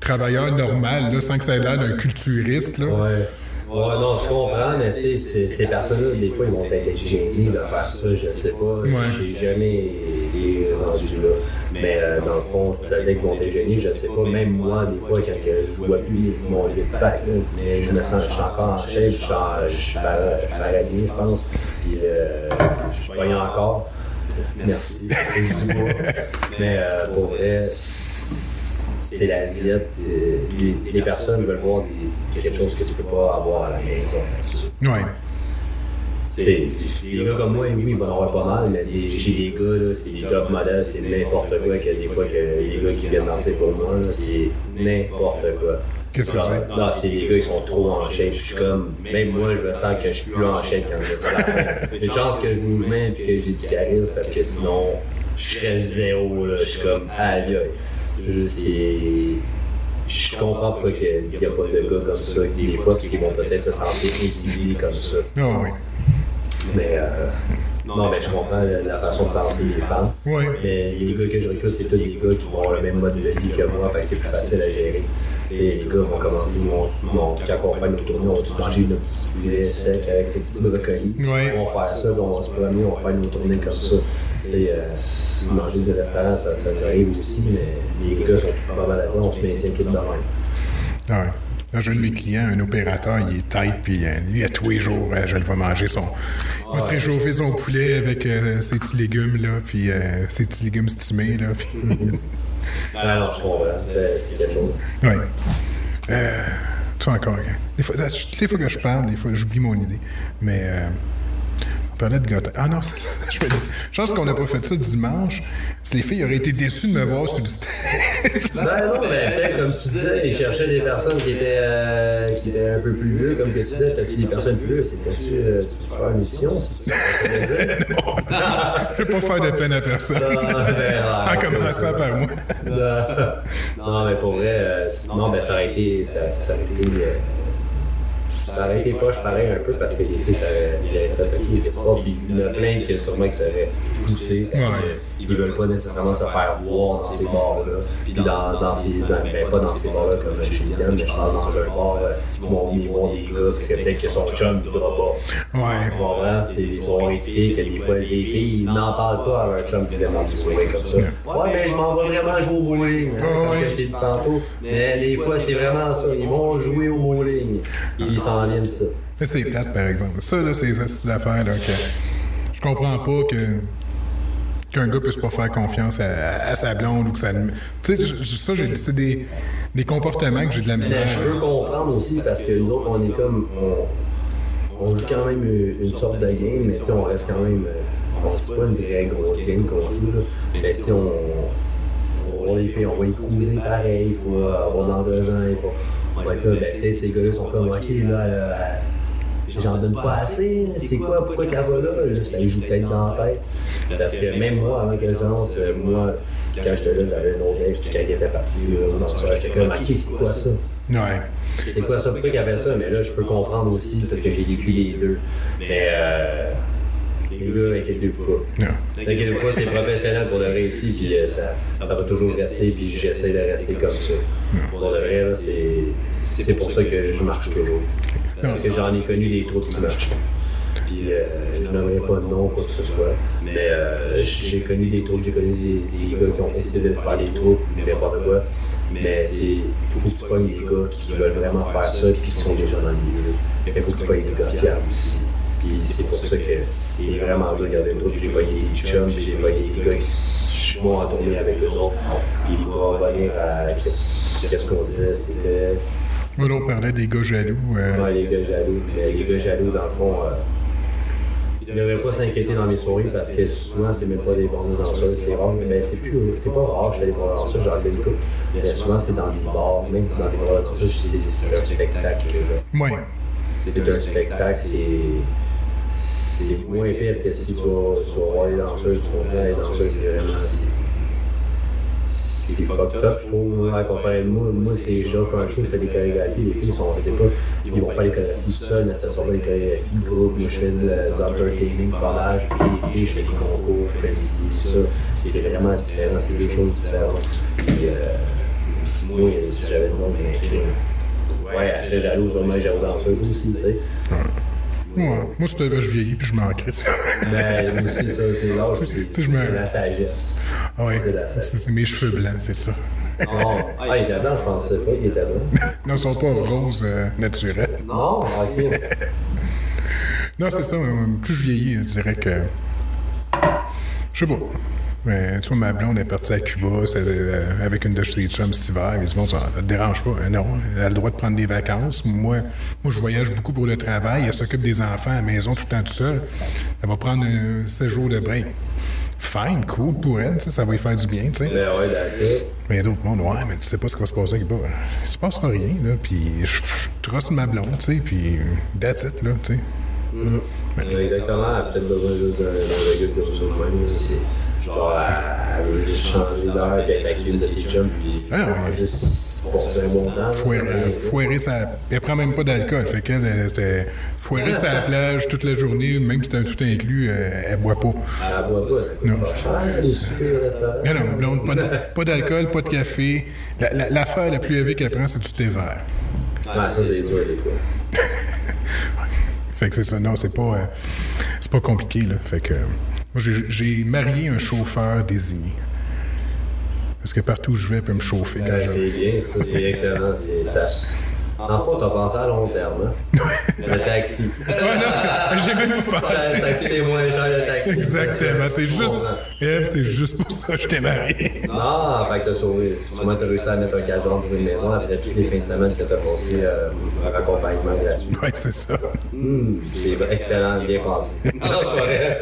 travailleur normal, là, sans que ça ait l'air d'un culturiste, là. Ouais, non, je comprends, mais tu sais, ces personnes-là, des fois, ils vont être gênés de faire ça, je sais pas. J'ai jamais été rendu là. Mais dans le fond, peut-être qu'ils vont être gênés, je sais pas. Même moi, des fois, quand je vois plus mon lieu de bac, mais je me sens, je suis encore en shape, je suis paralysé, je pense. Puis je suis pas encore. Merci. Mais pour vrai, c'est la diète. Les personnes veulent voir quelque chose que tu peux pas avoir à la maison. Ouais. Les gars comme moi, oui, ils vont en avoir pas mal, mais chez les gars, là, c'est des top modèles, c'est n'importe quoi. Que des fois, que les gars qui viennent danser pour moi, là, c'est n'importe quoi. Qu'est-ce que c'est? Non, c'est les gars, ils sont trop en shape. Je suis comme, même moi, je me sens que je suis plus en shape quand je fais ça à la fin. Il y a une chance que je bouge même et que j'ai du charisme, parce que sinon, je serais zéro, là. Je suis comme, aïe aïe. Je comprends pas qu'il n'y a pas de gars comme ça, des fois, parce qu'ils vont peut-être se sentir intimidés comme ça. Ah oui. Mais Non, mais je comprends la façon de penser des femmes. Oui. Mais les gars que je recrute, c'est tous des gars qui vont le même mode de vie que moi, fait que c'est plus facile à gérer. Les gars vont commencer, quand on fait nos tournées, on va tout manger notre petit poulet sec avec des petits brocolis. Ouais. On va faire ça, on va se promener, on va faire nos tournées comme ça. Manger du restaurant, ça nous arrive aussi, mais les gars sont pas mal à temps, on se maintient tout de même. Ah ouais. Là, j'ai un de mes clients, un opérateur, il est tête, puis lui, à tous les jours, je le vois manger son. Il va se réchauffer son poulet avec ses petits légumes, là, puis ses petits légumes stimés, là. Ah non, je comprends, c'est quelque chose. Oui. Toi encore, toutes les fois que je parle, des fois, j'oublie mon idée. Mais. On parlait de gâteau. Ah non, je me dis. Je pense qu'on n'a pas fait ça dimanche. Si les filles auraient été déçues de me voir sur le stage. Ben non, mais comme tu disais, ils cherchaient des personnes qui étaient un peu plus vieux, comme que tu disais. T'as-tu des personnes plus vieux? Tu veux faire une mission? Non, je ne vais pas faire de peine à personne. En commençant par moi. Non, mais pour vrai, non, ben ça aurait été. Ça aurait été poche pareil un peu parce que il avait attaqué les sports, puis il y en a plein qui sûrement que ça aurait poussé parce qu'ils veulent pas nécessairement se faire voir dans ces bars-là, puis dans ces, pas dans ces bars-là comme chez Diane, mais je parle dans un bar qui vont venir voir des gars parce que peut-être que son chum ne voudra pas. Ouais. Vraiment, ils ont été que des fois les filles n'en parlent pas à leur chum qui demande des soirées comme ça. Ouais, mais je m'en vais vraiment jouer au bowling, comme je t'ai dit tantôt. Mais des fois, c'est vraiment ça. Ils vont jouer au bowling. Ils s'en viennent ça. Mais c'est plate, par exemple. Ça, là, c'est cette affaire là que je comprends pas qu'un gars puisse pas faire confiance à sa blonde ou que ça... Tu sais, ça, c'est des comportements que j'ai de la misère. Mais je peux comprendre aussi parce que nous autres, on est comme... On joue quand même une sorte de game, mais tu sais, on reste quand même... c'est pas une vraie grosse game qu'on joue, là. Mais tu sais, on va les filles, on va les cruiser pareil, il faut avoir dans le gens, on va être là, ben peut-être ces gars-là sont comme, ok, là, j'en donne pas assez, c'est quoi, pourquoi qu'elle va là? Ça lui joue peut-être dans la tête. Parce que même moi, avant que je lance, moi, quand j'étais là, j'avais un autre ex, puis quand il était parti, j'étais comme, ok, c'est quoi ça? Ouais. C'est quoi ça? Pourquoi qu'il y avait ça? Mais là, je peux comprendre aussi, parce que j'ai vécu les deux. Mais, les gars, inquiétez-vous pas. Inquiétez-vous pas, c'est professionnel pour le réussir, puis ça va toujours rester, puis j'essaie de rester comme ça. Pour le vrai, là, c'est pour ça que je marche toujours. Parce que j'en ai connu des troupes qui marchent. Puis je n'aimerais pas de nom, quoi que ce soit. Mais j'ai connu des troupes, j'ai connu des gars qui ont essayé de faire des troupes, n'importe quoi. Mais il faut que tu pognes des gars qui veulent vraiment faire ça, puis qui sont déjà dans le milieu. Il faut que tu pognes des gars fiables aussi. Puis c'est pour ça que c'est vraiment dur de garder une troupe. J'ai pas des chums, j'ai pas des gars qui sont bons à tourner avec eux autres. Puis pour revenir à qu'est-ce qu'on disait, c'était... Moi, on parlait des gars jaloux. Ouais, les gars jaloux. Mais les gars jaloux, dans le fond, ils ne devraient pas s'inquiéter dans les soirées parce que souvent, c'est même pas des bons danseurs, c'est rare. Mais c'est pas rare, je fais des bons danseurs, j'en fais une couple. Mais souvent, c'est dans les bars, même dans les bars de danseurs, c'est un spectacle que je... Ouais. C'est un spectacle, c'est moins pire que si tu vas voir les danseuses, tu vas voir les danseuses, c'est vraiment... C'est fucked up, je trouve, à comparer de moi. Moi, c'est j'offre un show, je fais des chorégraphies, les filles sont, c'est pas, ils vont faire les chorégraphies tout seuls, mais ça sort pas les chorégraphies de groupe. Moi, je fais du entertaining, collage, puis je fais des concours, je fais ci, ça. C'est vraiment différent, c'est deux choses différentes. Puis, moi, si j'avais le nom, ouais, elle serait jalouse, vraiment jalouse danseuse aussi, tu sais. Ouais. Moi, c'est peut-être que je vieillis puis je m'en crée ça. Ben, c'est ça, c'est l'âge, c'est la sagesse. Ah oui, c'est mes cheveux blancs, c'est ça. Oh, il était blanc, je pensais pas qu'il était blanc. Non, ils sont pas roses naturels. Non, ok. Non, c'est ça, plus je vieillis, je dirais que... Je sais pas. Mais, tu vois, ma blonde est partie à Cuba avec une de ses chums cet hiver. Elle dit, bon, ça ne te dérange pas. Non, elle a le droit de prendre des vacances. Moi, je voyage beaucoup pour le travail. Elle s'occupe des enfants à la maison tout le temps tout seul. Elle va prendre 7 jours de break. Fine, cool pour elle, ça va lui faire du bien, tu sais. Mais ouais, d'accord. Mais il y a d'autres mondes, ouais, mais tu sais pas ce qui va se passer avec Cuba. Il se passera rien, là, puis je trosse ma blonde, tu sais, puis that's it, là, tu sais. Exactement, elle a peut-être besoin juste d'un règle comme ça, même, genre, elle veut juste changer d'air, puis être avec une de ses chums, puis juste c'est un bon temps. Foirer ça. Elle prend même pas d'alcool. Fait qu'elle, c'était foirer sur la plage toute la journée, même si c'était un tout inclus, elle boit pas. Elle boit pas, ça coûte pas cher, les soupers au restaurant. Mais non, ma blonde, pas d'alcool, pas de café. L'affaire la plus élevée qu'elle prend, c'est du thé vert. Ah, ça, c'est dur, des fois. Fait que c'est ça. Non, c'est pas compliqué, là. Fait que moi, j'ai marié un chauffeur désigné. Parce que partout où je vais, il peut me chauffer quand je C'est bien, ça, c'est excellent. En fait, t'as pensé à long terme, hein? Le taxi. Non, j'ai même pas pensé. Ça coûte moins cher le taxi. Exactement. C'est juste. Eve, c'est juste pour ça que je t'ai marié. Non, fait que t'as sauvé. Sûrement, t'as réussi à mettre un cageur pour une maison après toutes les fins de semaine que t'as passé un accompagnement gratuit. Oui, c'est ça. C'est excellent, bien pensé. Non, c'est vrai.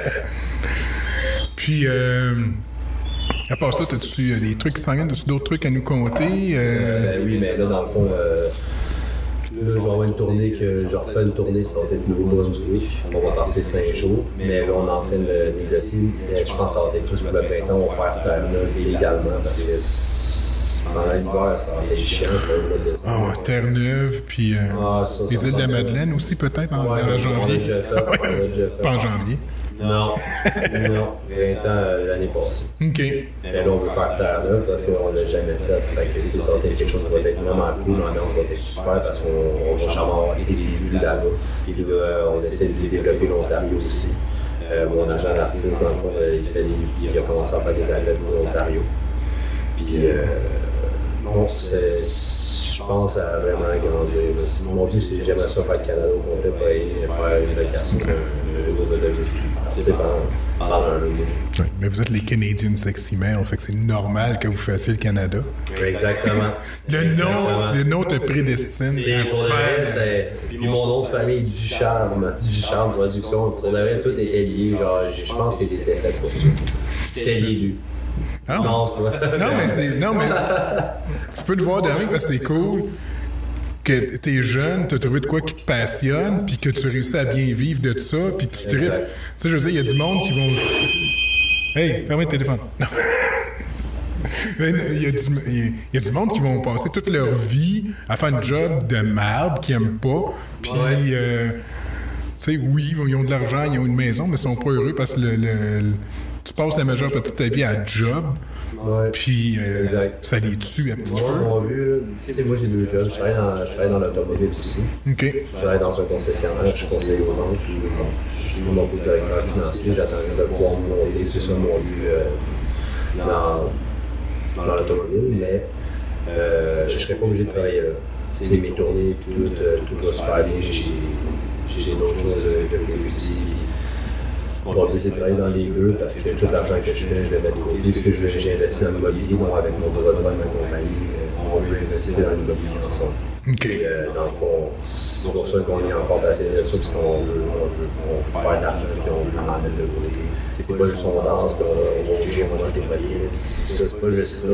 Puis, à part ça, as-tu des trucs qui s'en viennent? As-tu d'autres trucs à nous conter? Oui, mais là, dans le fond, là, je vais avoir une tournée je refais une tournée, ça va être Nouveau-Brunswick. On va partir 5 jours, mais là, on est en train de négocier. Mais je pense que ça va être plus pour le printemps, on va faire Terre-Neuve illégalement parce que pendant l'hiver, ça va être chiant, ça. Ah, ouais, Terre-Neuve, puis les îles de la Madeleine aussi, peut-être, en janvier. Pas en janvier. Non, printemps l'année passée. OK. Mais là, on veut faire Terre-Neuve parce qu'on l'a jamais fait. Fait que ça va être quelque chose qui va être vraiment cool. L'ambiance va être super parce qu'on va jamais avoir été vus là-bas. Et là, on essaie de développer l'Ontario aussi. Mon agent d'artiste, dans le fond, il a commencé à faire des appels pour l'Ontario. Puis, non, je pense à vraiment grandir. Mon but, c'est j'aimerais ça faire le Canada au complet pour aller faire une location d'un réseau de devenus pendant un mois. Ouais, mais vous êtes les Canadian Sexy Male, fait que c'est normal que vous fassiez le Canada. Exactement. Le nom te prédestine à faire. Puis mon nom de famille, Ducharme Production, pour le vrai, tout était lié. Genre, je pense qu'il était fait pour ça. J'étais l'élu. Ah, non, c'est pas. Non, mais tu peux le voir de même parce que c'est cool que t'es jeune, t'as trouvé de quoi qui te passionne, puis que tu réussis à bien vivre de ça, puis que tu tripes. Tu sais, je veux dire, il y a du monde qui vont... Hey, fermez le téléphone. Non. Il y a du monde qui vont passer toute leur vie à faire un job de merde qu'ils n'aiment pas, puis... tu sais, oui, ils ont de l'argent, ils ont une maison, mais ils sont pas heureux parce que tu passes la majeure partie de ta vie à job, puis ça les tue à petit feu. Tu sais, moi j'ai 2 jobs. Je travaille dans l'automobile aussi. OK. Je travaille dans un concessionnaire, je suis conseiller aux ventes, puis je suis mon directeur financier. J'attends de pouvoir me monter, c'est ça mon but dans l'automobile, mais je ne serais pas obligé de travailler là. Tu sais, mes tournées, tout va super bien. J'ai d'autres choses de réussir. On va essayer de travailler dans les deux parce que tout l'argent que je fais, je le mets de côté. Parce que j'ai investi dans l'immobilier, donc avec mon droit de ma compagnie, on veut investir dans l'immobilier ensemble. Okay. Dans le fond, c'est pour ça qu'on est encore passé de ça, parce qu'on veut faire de l'argent et on veut en mettre de côté. C'est pas juste on danse, on va bouger, on mange des poignets. C'est pas juste ça.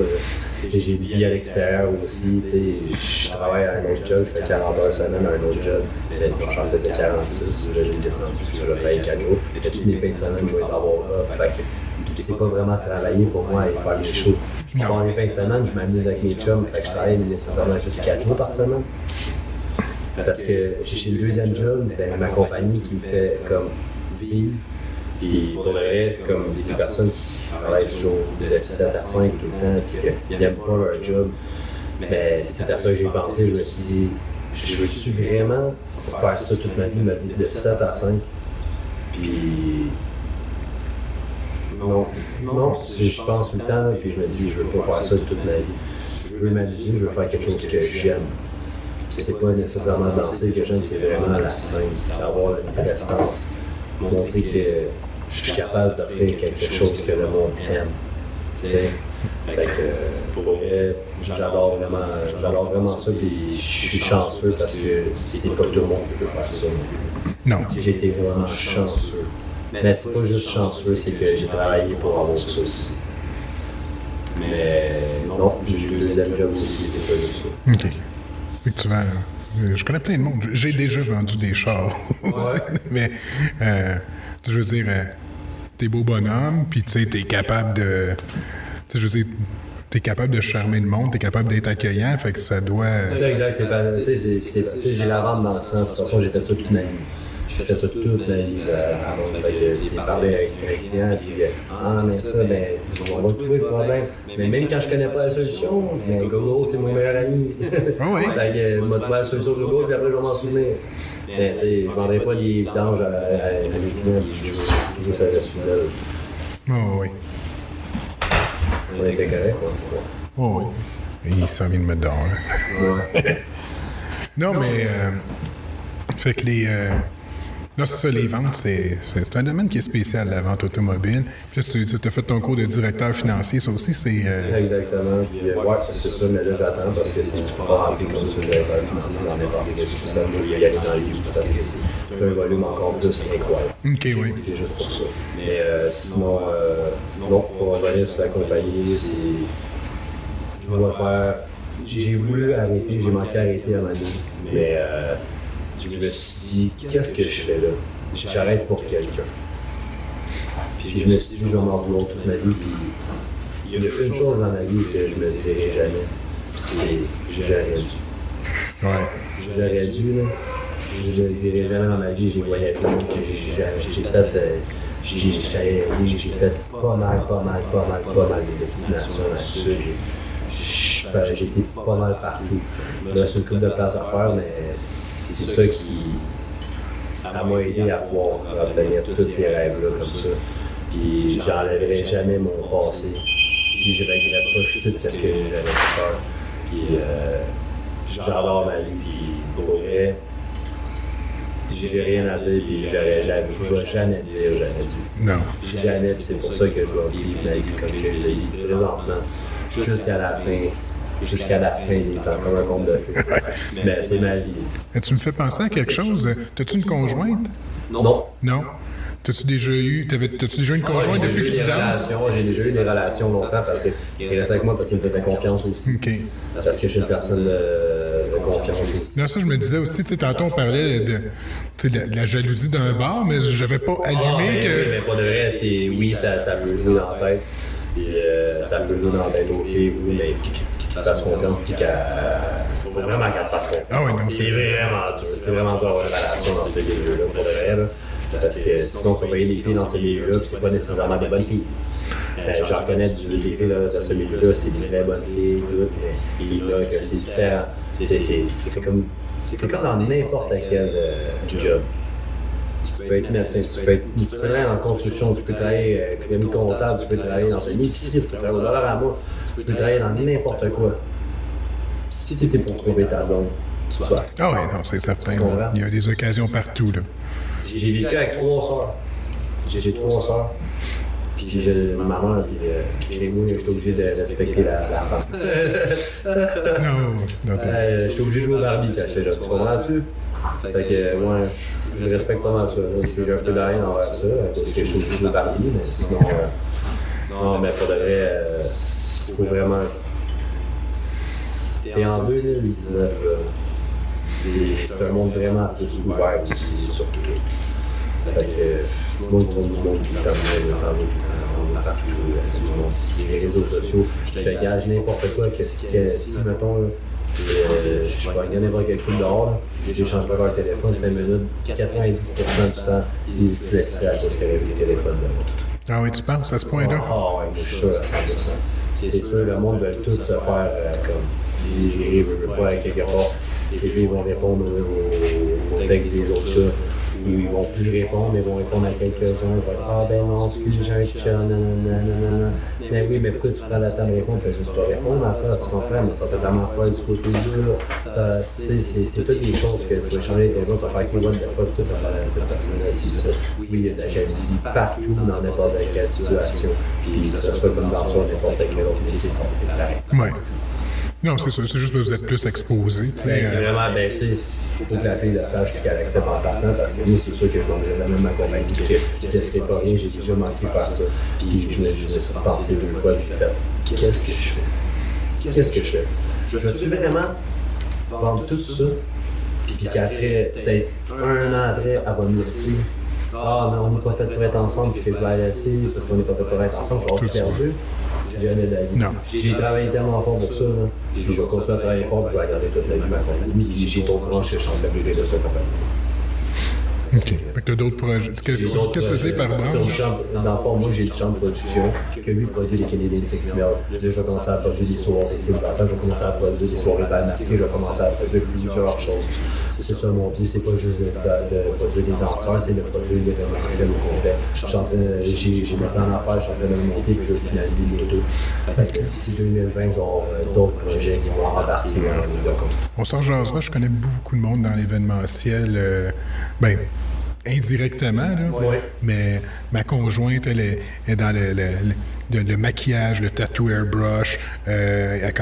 J'ai une vie à l'extérieur aussi. Je travaille à un autre job, je fais 40 heures semaine à un autre job. Je faisais 46, j'ai descendu, je vais travailler 4 jours. Et toutes les fins de semaine, je vais savoir là. C'est pas vraiment travailler pour moi et faire des shows. Pendant les fins de semaine, je m'amuse avec mes chums, fait que je travaille nécessairement juste 4 jours par semaine. Parce que j'ai le deuxième job, ma compagnie qui me fait comme vivre. Puis pour le vrai, comme des personnes qui travaillent toujours de 7 à 5 tout le temps, et qui n'aiment pas leur job, mais c'est à ça que j'ai pensé, je me suis dit, je veux-tu vraiment faire ça toute ma vie de 7 à 5? Puis non, je pense tout le temps, puis je me dis, je veux pas faire ça toute ma vie. Je veux m'amuser, je veux faire quelque chose que j'aime. C'est pas nécessairement danser que j'aime, c'est vraiment la scène, c'est avoir une prestance, montrer que je suis capable d'offrir quelque chose que le monde aime. Fait que pour vrai, j'adore vraiment ça, puis je suis chanceux parce que c'est pas tout le monde qui peut faire ça non plus. Non. J'ai été vraiment chanceux. Mais c'est pas juste chanceux, c'est que j'ai travaillé pour avoir ça aussi. Mais non, j'ai eu le deuxième job aussi, c'est pas juste ça. OK. Oui, tu vas... je connais plein de monde. J'ai déjà vendu des chars aussi. Mais, je veux dire, t'es beau bonhomme, puis tu sais, t'es capable de... Tu sais, je veux dire, t'es capable de charmer le monde, t'es capable d'être accueillant, fait que ça doit... Exact, j'ai la vente dans le sang. De toute façon, j'ai fait ça toute ma vie. J'ai fait ça toute ma vie avant. Fait que, c'est parler avec un client, puis mais ça, ben, on va trouver le problème. Mais même quand je connais pas la solution, ben, Google, c'est mon meilleur ami. Ah oui? Fait que, moi, trouver la solution Google, puis après, je vais m'en souvenir. Mais, tu sais, je vendrais pas des vidanges à mes clients, puis je veux que ça reste fidèle. Oh oui. On était correct, quoi. Oh oui. Il s'en vient de mettre dehors. Ouais. Non, mais... fait que les... non, c'est ça, les ventes, c'est un domaine qui est spécial, la vente automobile. Puis là, tu as fait ton cours de directeur financier, ça aussi, c'est... Exactement. Puis, ouais, c'est ça, mais là, j'attends parce que c'est pas rempli comme ça, le directeur financier dans n'importe quel ça, je vais y aller dans les livres parce que c'est un volume encore plus incroyable. OK, oui. C'est juste pour ça. Mais sinon, non, pour revenir sur la compagnie, c'est... Je dois faire... J'ai voulu arrêter, j'ai manqué arrêter à ma vie, mais... je me suis dit, qu'est-ce que je fais là? J'arrête pour quelqu'un. Puis je me suis dit, je vais m'en vouloir toute ma vie. Puis il y a une chose dans ma vie que je me dirai jamais. C'est j'aurais dû. Ouais. J'aurais dû, là. Je ne dirai jamais dans ma vie, j'ai voyagé, que j'ai fait pas mal de destinations là-dessus. J'ai été pas mal partout. Là, c'est une couple de places à faire, mais c'est ça qui... Ça m'a aidé à pouvoir obtenir tous ces rêves-là comme ça. Puis j'enlèverai jamais mon passé. Puis je regrette pas tout ce que j'avais fait. Puis j'adore ma vie. Puis pour vrai, j'ai rien à dire. Puis je vais jamais dire jamais dû. Non. Jamais. Puis c'est pour ça que je vais vivre ma vie comme je le vis présentement. Jusqu'à la fin. Jusqu'à la fin, il est encore un conte de fées. Mais c'est ma vie. Et tu me fais penser à quelque chose. T'as-tu une conjointe? Non. Non? T'as-tu déjà eu une conjointe depuis que tu danses? J'ai déjà eu des relations longtemps parce qu'il restait avec moi parce qu'il me faisait confiance aussi. OK. Parce que je suis une personne de confiance aussi. Non, ça, je me disais aussi, tu sais, tantôt, on parlait de la jalousie d'un bar, mais j'avais pas allumé que... Mais pas de vrai, oui, ça peut jouer dans la tête. Puis ça peut jouer dans la tête au pied, oui, mais il faut qu'il te fasse confiance, puis faut vraiment qu'elle te fasse confiance. Ah oui, non, c'est vraiment dur. C'est vraiment dur d'avoir une relation dans ce milieu-là, pour de vrai, là. Parce que sinon, tu vas payer des filles dans ce milieu-là, puis c'est pas nécessairement des bonnes filles. J'en connais des filles là, dans ce milieu-là, c'est des vraies bonnes filles, et là, que c'est différent. C'est comme dans n'importe quel job. Tu peux être médecin, tu peux travailler en construction, tu peux travailler comme comptable, tu peux travailler dans une épicerie, tu peux travailler au Dollarama, tu peux travailler dans n'importe quoi. Si c'était pour trouver ta blonde, tu vas. Ah oui, non, c'est certain. Il y a des occasions partout, là. J'ai vécu avec 3 sœurs. J'ai 3 sœurs. Puis j'ai ma mère, puis moi, j'étais obligé de respecter la femme. Non, j'étais obligé de jouer au Barbie quand j'étais là. Tu comprends-tu? Fait que moi, je respecte pas mal ça. J'ai un peu de haine envers ça, parce que je suis obligé de jouer au Barbie, mais sinon, non, mais pour de vrai, il faut vraiment... C'était en 2019, là. C'est un monde vraiment plus ouvert aussi, surtout. Fait que tout le monde tourne du monde qui on est partout, les réseaux sociaux. Je te gage n'importe quoi que si mettons, je vais regarder n'importe quel coup dehors, j'échange pas leur téléphone 5 minutes, 90% du temps, ils se laissent à cause qu'il y avait des téléphones de l'autre. Ah oui, tu penses à ce point-là? Ah oui, je suis sûr à 100%. C'est sûr, le monde veut tout se faire comme désirer, veut pas à quelque part. Les filles vont répondre aux textes des autres gars. Ils vont plus répondre, mais ils vont répondre à quelques-uns. Ils vont dire ah ben non, excuse, j'ai un chat, nanana. Mais oui, mais pourquoi tu prends la temps de répondre? Tu peux juste pas répondre à ça, tu comprends, mais ça t'a tellement fait du côté du jeu. C'est toutes des choses que tu vas changer avec les autres, tu vas faire what the fuck, tout cette personne-là, c'est ça. Oui, il y a de la jalousie partout, dans n'importe quelle situation. Puis que ce soit comme dans ça, n'importe quel autre, c'est ça, c'est pareil. Ouais. Non, c'est ça, c'est juste que vous êtes plus exposé. C'est vraiment, tu sais, il faut que la fille le sache et qu'elle accepte en partant, parce que moi, c'est sûr que je mangeais la même compagnie, que je testais pas rien, j'ai déjà manqué faire ça. Puis je me suis pensé 2 fois, puis j'ai fait, qu'est-ce que je fais? Qu'est-ce que je fais? Je veux-tu vraiment vendre tout ça, puis qu'après, peut-être 1 an après, elle va me laisser. Ah, mais on n'est pas fait pour être ensemble, puis que je vais la laisser, parce qu'on n'est pas fait pour être ensemble, je vais avoir perdu. Jamais de la vie. Non. J'ai travaillé tellement fort pour ça, là. Puis je vais continuer à travailler fort, puis je vais regarder toute la vie ma compagnie. Puis j'ai d'autres branches que je suis en train de développer de cette compagnie. OK. Fait que t'as d'autres projets. Qu'est-ce que tu faisais par branche? Dans le fond, moi, j'ai du champ de production que lui produit les Canadian Six Mil. Là, je vais commencer à produire des soirées célibataires, je vais commencer à produire des soirées bal masquées, je vais commencer à produire plusieurs choses. C'est ça mon but, c'est pas juste de produire des danseurs, c'est de produire l'événementiel au complet. J'ai mes plans d'affaires, je suis en train de le monter, puis je vais le finaliser bientôt. Fait que d'ici 2020, j'aurai d'autres projets qui vont embarquer en ligne de compte. On s'en jasera, je connais beaucoup de monde dans l'événementiel. Indirectement, là. Oui. Mais ma conjointe, elle est dans le maquillage, le tattoo airbrush. Elle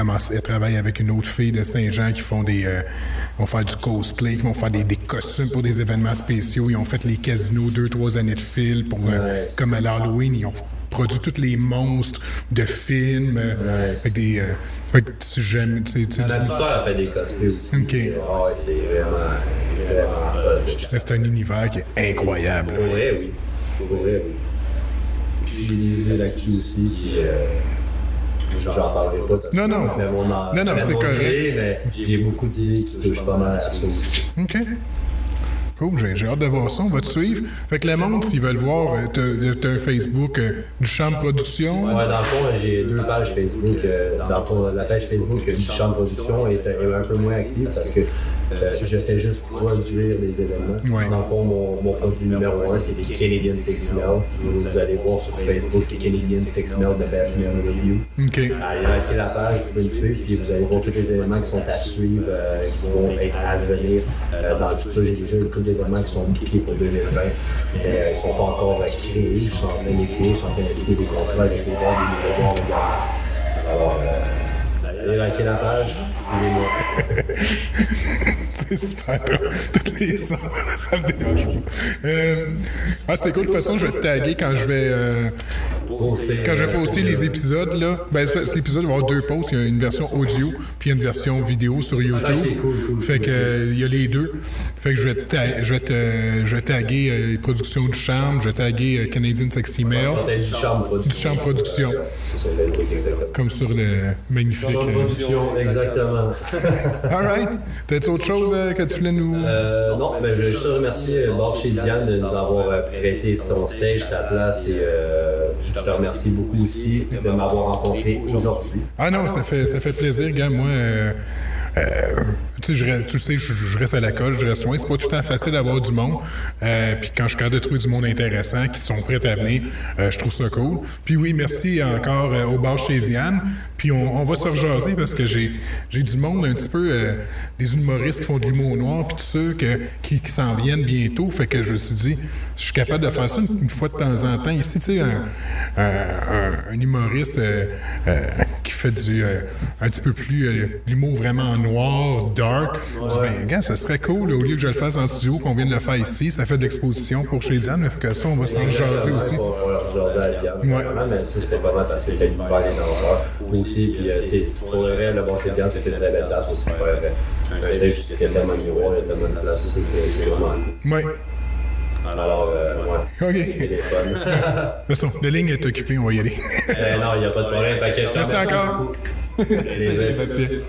travaille avec une autre fille de Saint-Jean qui vont faire du cosplay, qui vont faire des costumes pour des événements spéciaux. Ils ont fait les casinos 2-3 années de fil pour comme à l'Halloween, ils ont produit tous les monstres de films avec des si j'aime Ma soeur a fait des cosplays aussi. OK. C'est vraiment c'est un univers qui est incroyable. Pour vrai, oui. Pour vrai, oui. Puis j'ai des idées là-dessus aussi, puis j'en parlerai pas. Non, c'est correct. Mais j'ai beaucoup d'idées qui touchent pas mal à ça aussi. OK. Cool, j'ai hâte de voir ça. On va te suivre. Fait que le monde, s'ils veulent voir, t'as un Facebook du Champ Production. Ouais, dans le fond, j'ai 2 pages Facebook. Dans le fond, la page Facebook du Champ Production est un peu moins active parce que je fais juste produire des événements. Ouais. Dans le fond, mon produit numéro 1, c'est les Canadian Six Mil. Vous allez voir sur Facebook, c'est Canadian Six Mil, The Best Meal Review. OK. Allez liker la page, vous pouvez me suivre, puis vous allez voir tous les éléments qui sont à suivre, qui vont être à venir. Dans tout ça, j'ai déjà eu tous les événements qui sont bouqués pour 2020. Ils ne sont pas encore créés. Je suis en train d'écrire, je suis en train d'essayer des contrats avec les gars, des nouveaux gars. Alors, allez liker la page, suivez-moi. C'est super. Toutes les sons, ça me dérange pas. C'est cool. De toute façon, je vais te taguer quand je vais poster les épisodes. Là. L'épisode va avoir 2 posts. Il y a une version audio puis une version vidéo sur YouTube. Okay, cool. Fait que il y a les deux. Fait que je vais taguer les productions du Charme. Je vais taguer Canadian Sexy Mail. Du Charme Production. Comme sur le magnifique. Production, exactement. All right. T'as-tu autre chose que tu voulais nous... Non, mais je veux juste remercier Bar chez Diane de nous avoir prêté son stage, sa place, et je te remercie beaucoup aussi de m'avoir rencontré aujourd'hui. Ah non, ça fait plaisir, gars. Moi, tu sais, je reste à la colle, je reste loin. C'est pas tout le temps facile d'avoir du monde. Puis quand je suis capable de trouver du monde intéressant qui sont prêts à venir, je trouve ça cool. Puis oui, merci encore au Bar chez Diane. Puis on va se rejaser parce que j'ai du monde un petit peu, des humoristes qui font de l'humour noir, puis tous ceux qui s'en viennent bientôt. Fait que je me suis dit, je suis capable de faire ça une fois de temps en temps. Ici, tu sais, un humoriste qui fait un petit peu plus d'humour vraiment noir, dark. Je dis, ben, gars, ça serait cool, là, au lieu que je le fasse en studio, qu'on vienne le faire ici. Ça fait de l'exposition pour chez Diane, mais fait que ça, on va s'en jaser aussi. Ouais. Mais ça, c'est vraiment parce que j'ai une belle danseur aussi. Puis c'est pour le vrai, le Bar chez Diane, c'était une très belle date aussi. Un stage qui était tellement miroir, il y a tellement de place, c'est vraiment cool. Ouais. Alors, ouais. OK. Téléphone. De toute façon, la ligne est occupée, on va y aller. Non, il n'y a pas de problème. Merci encore. C'est facile.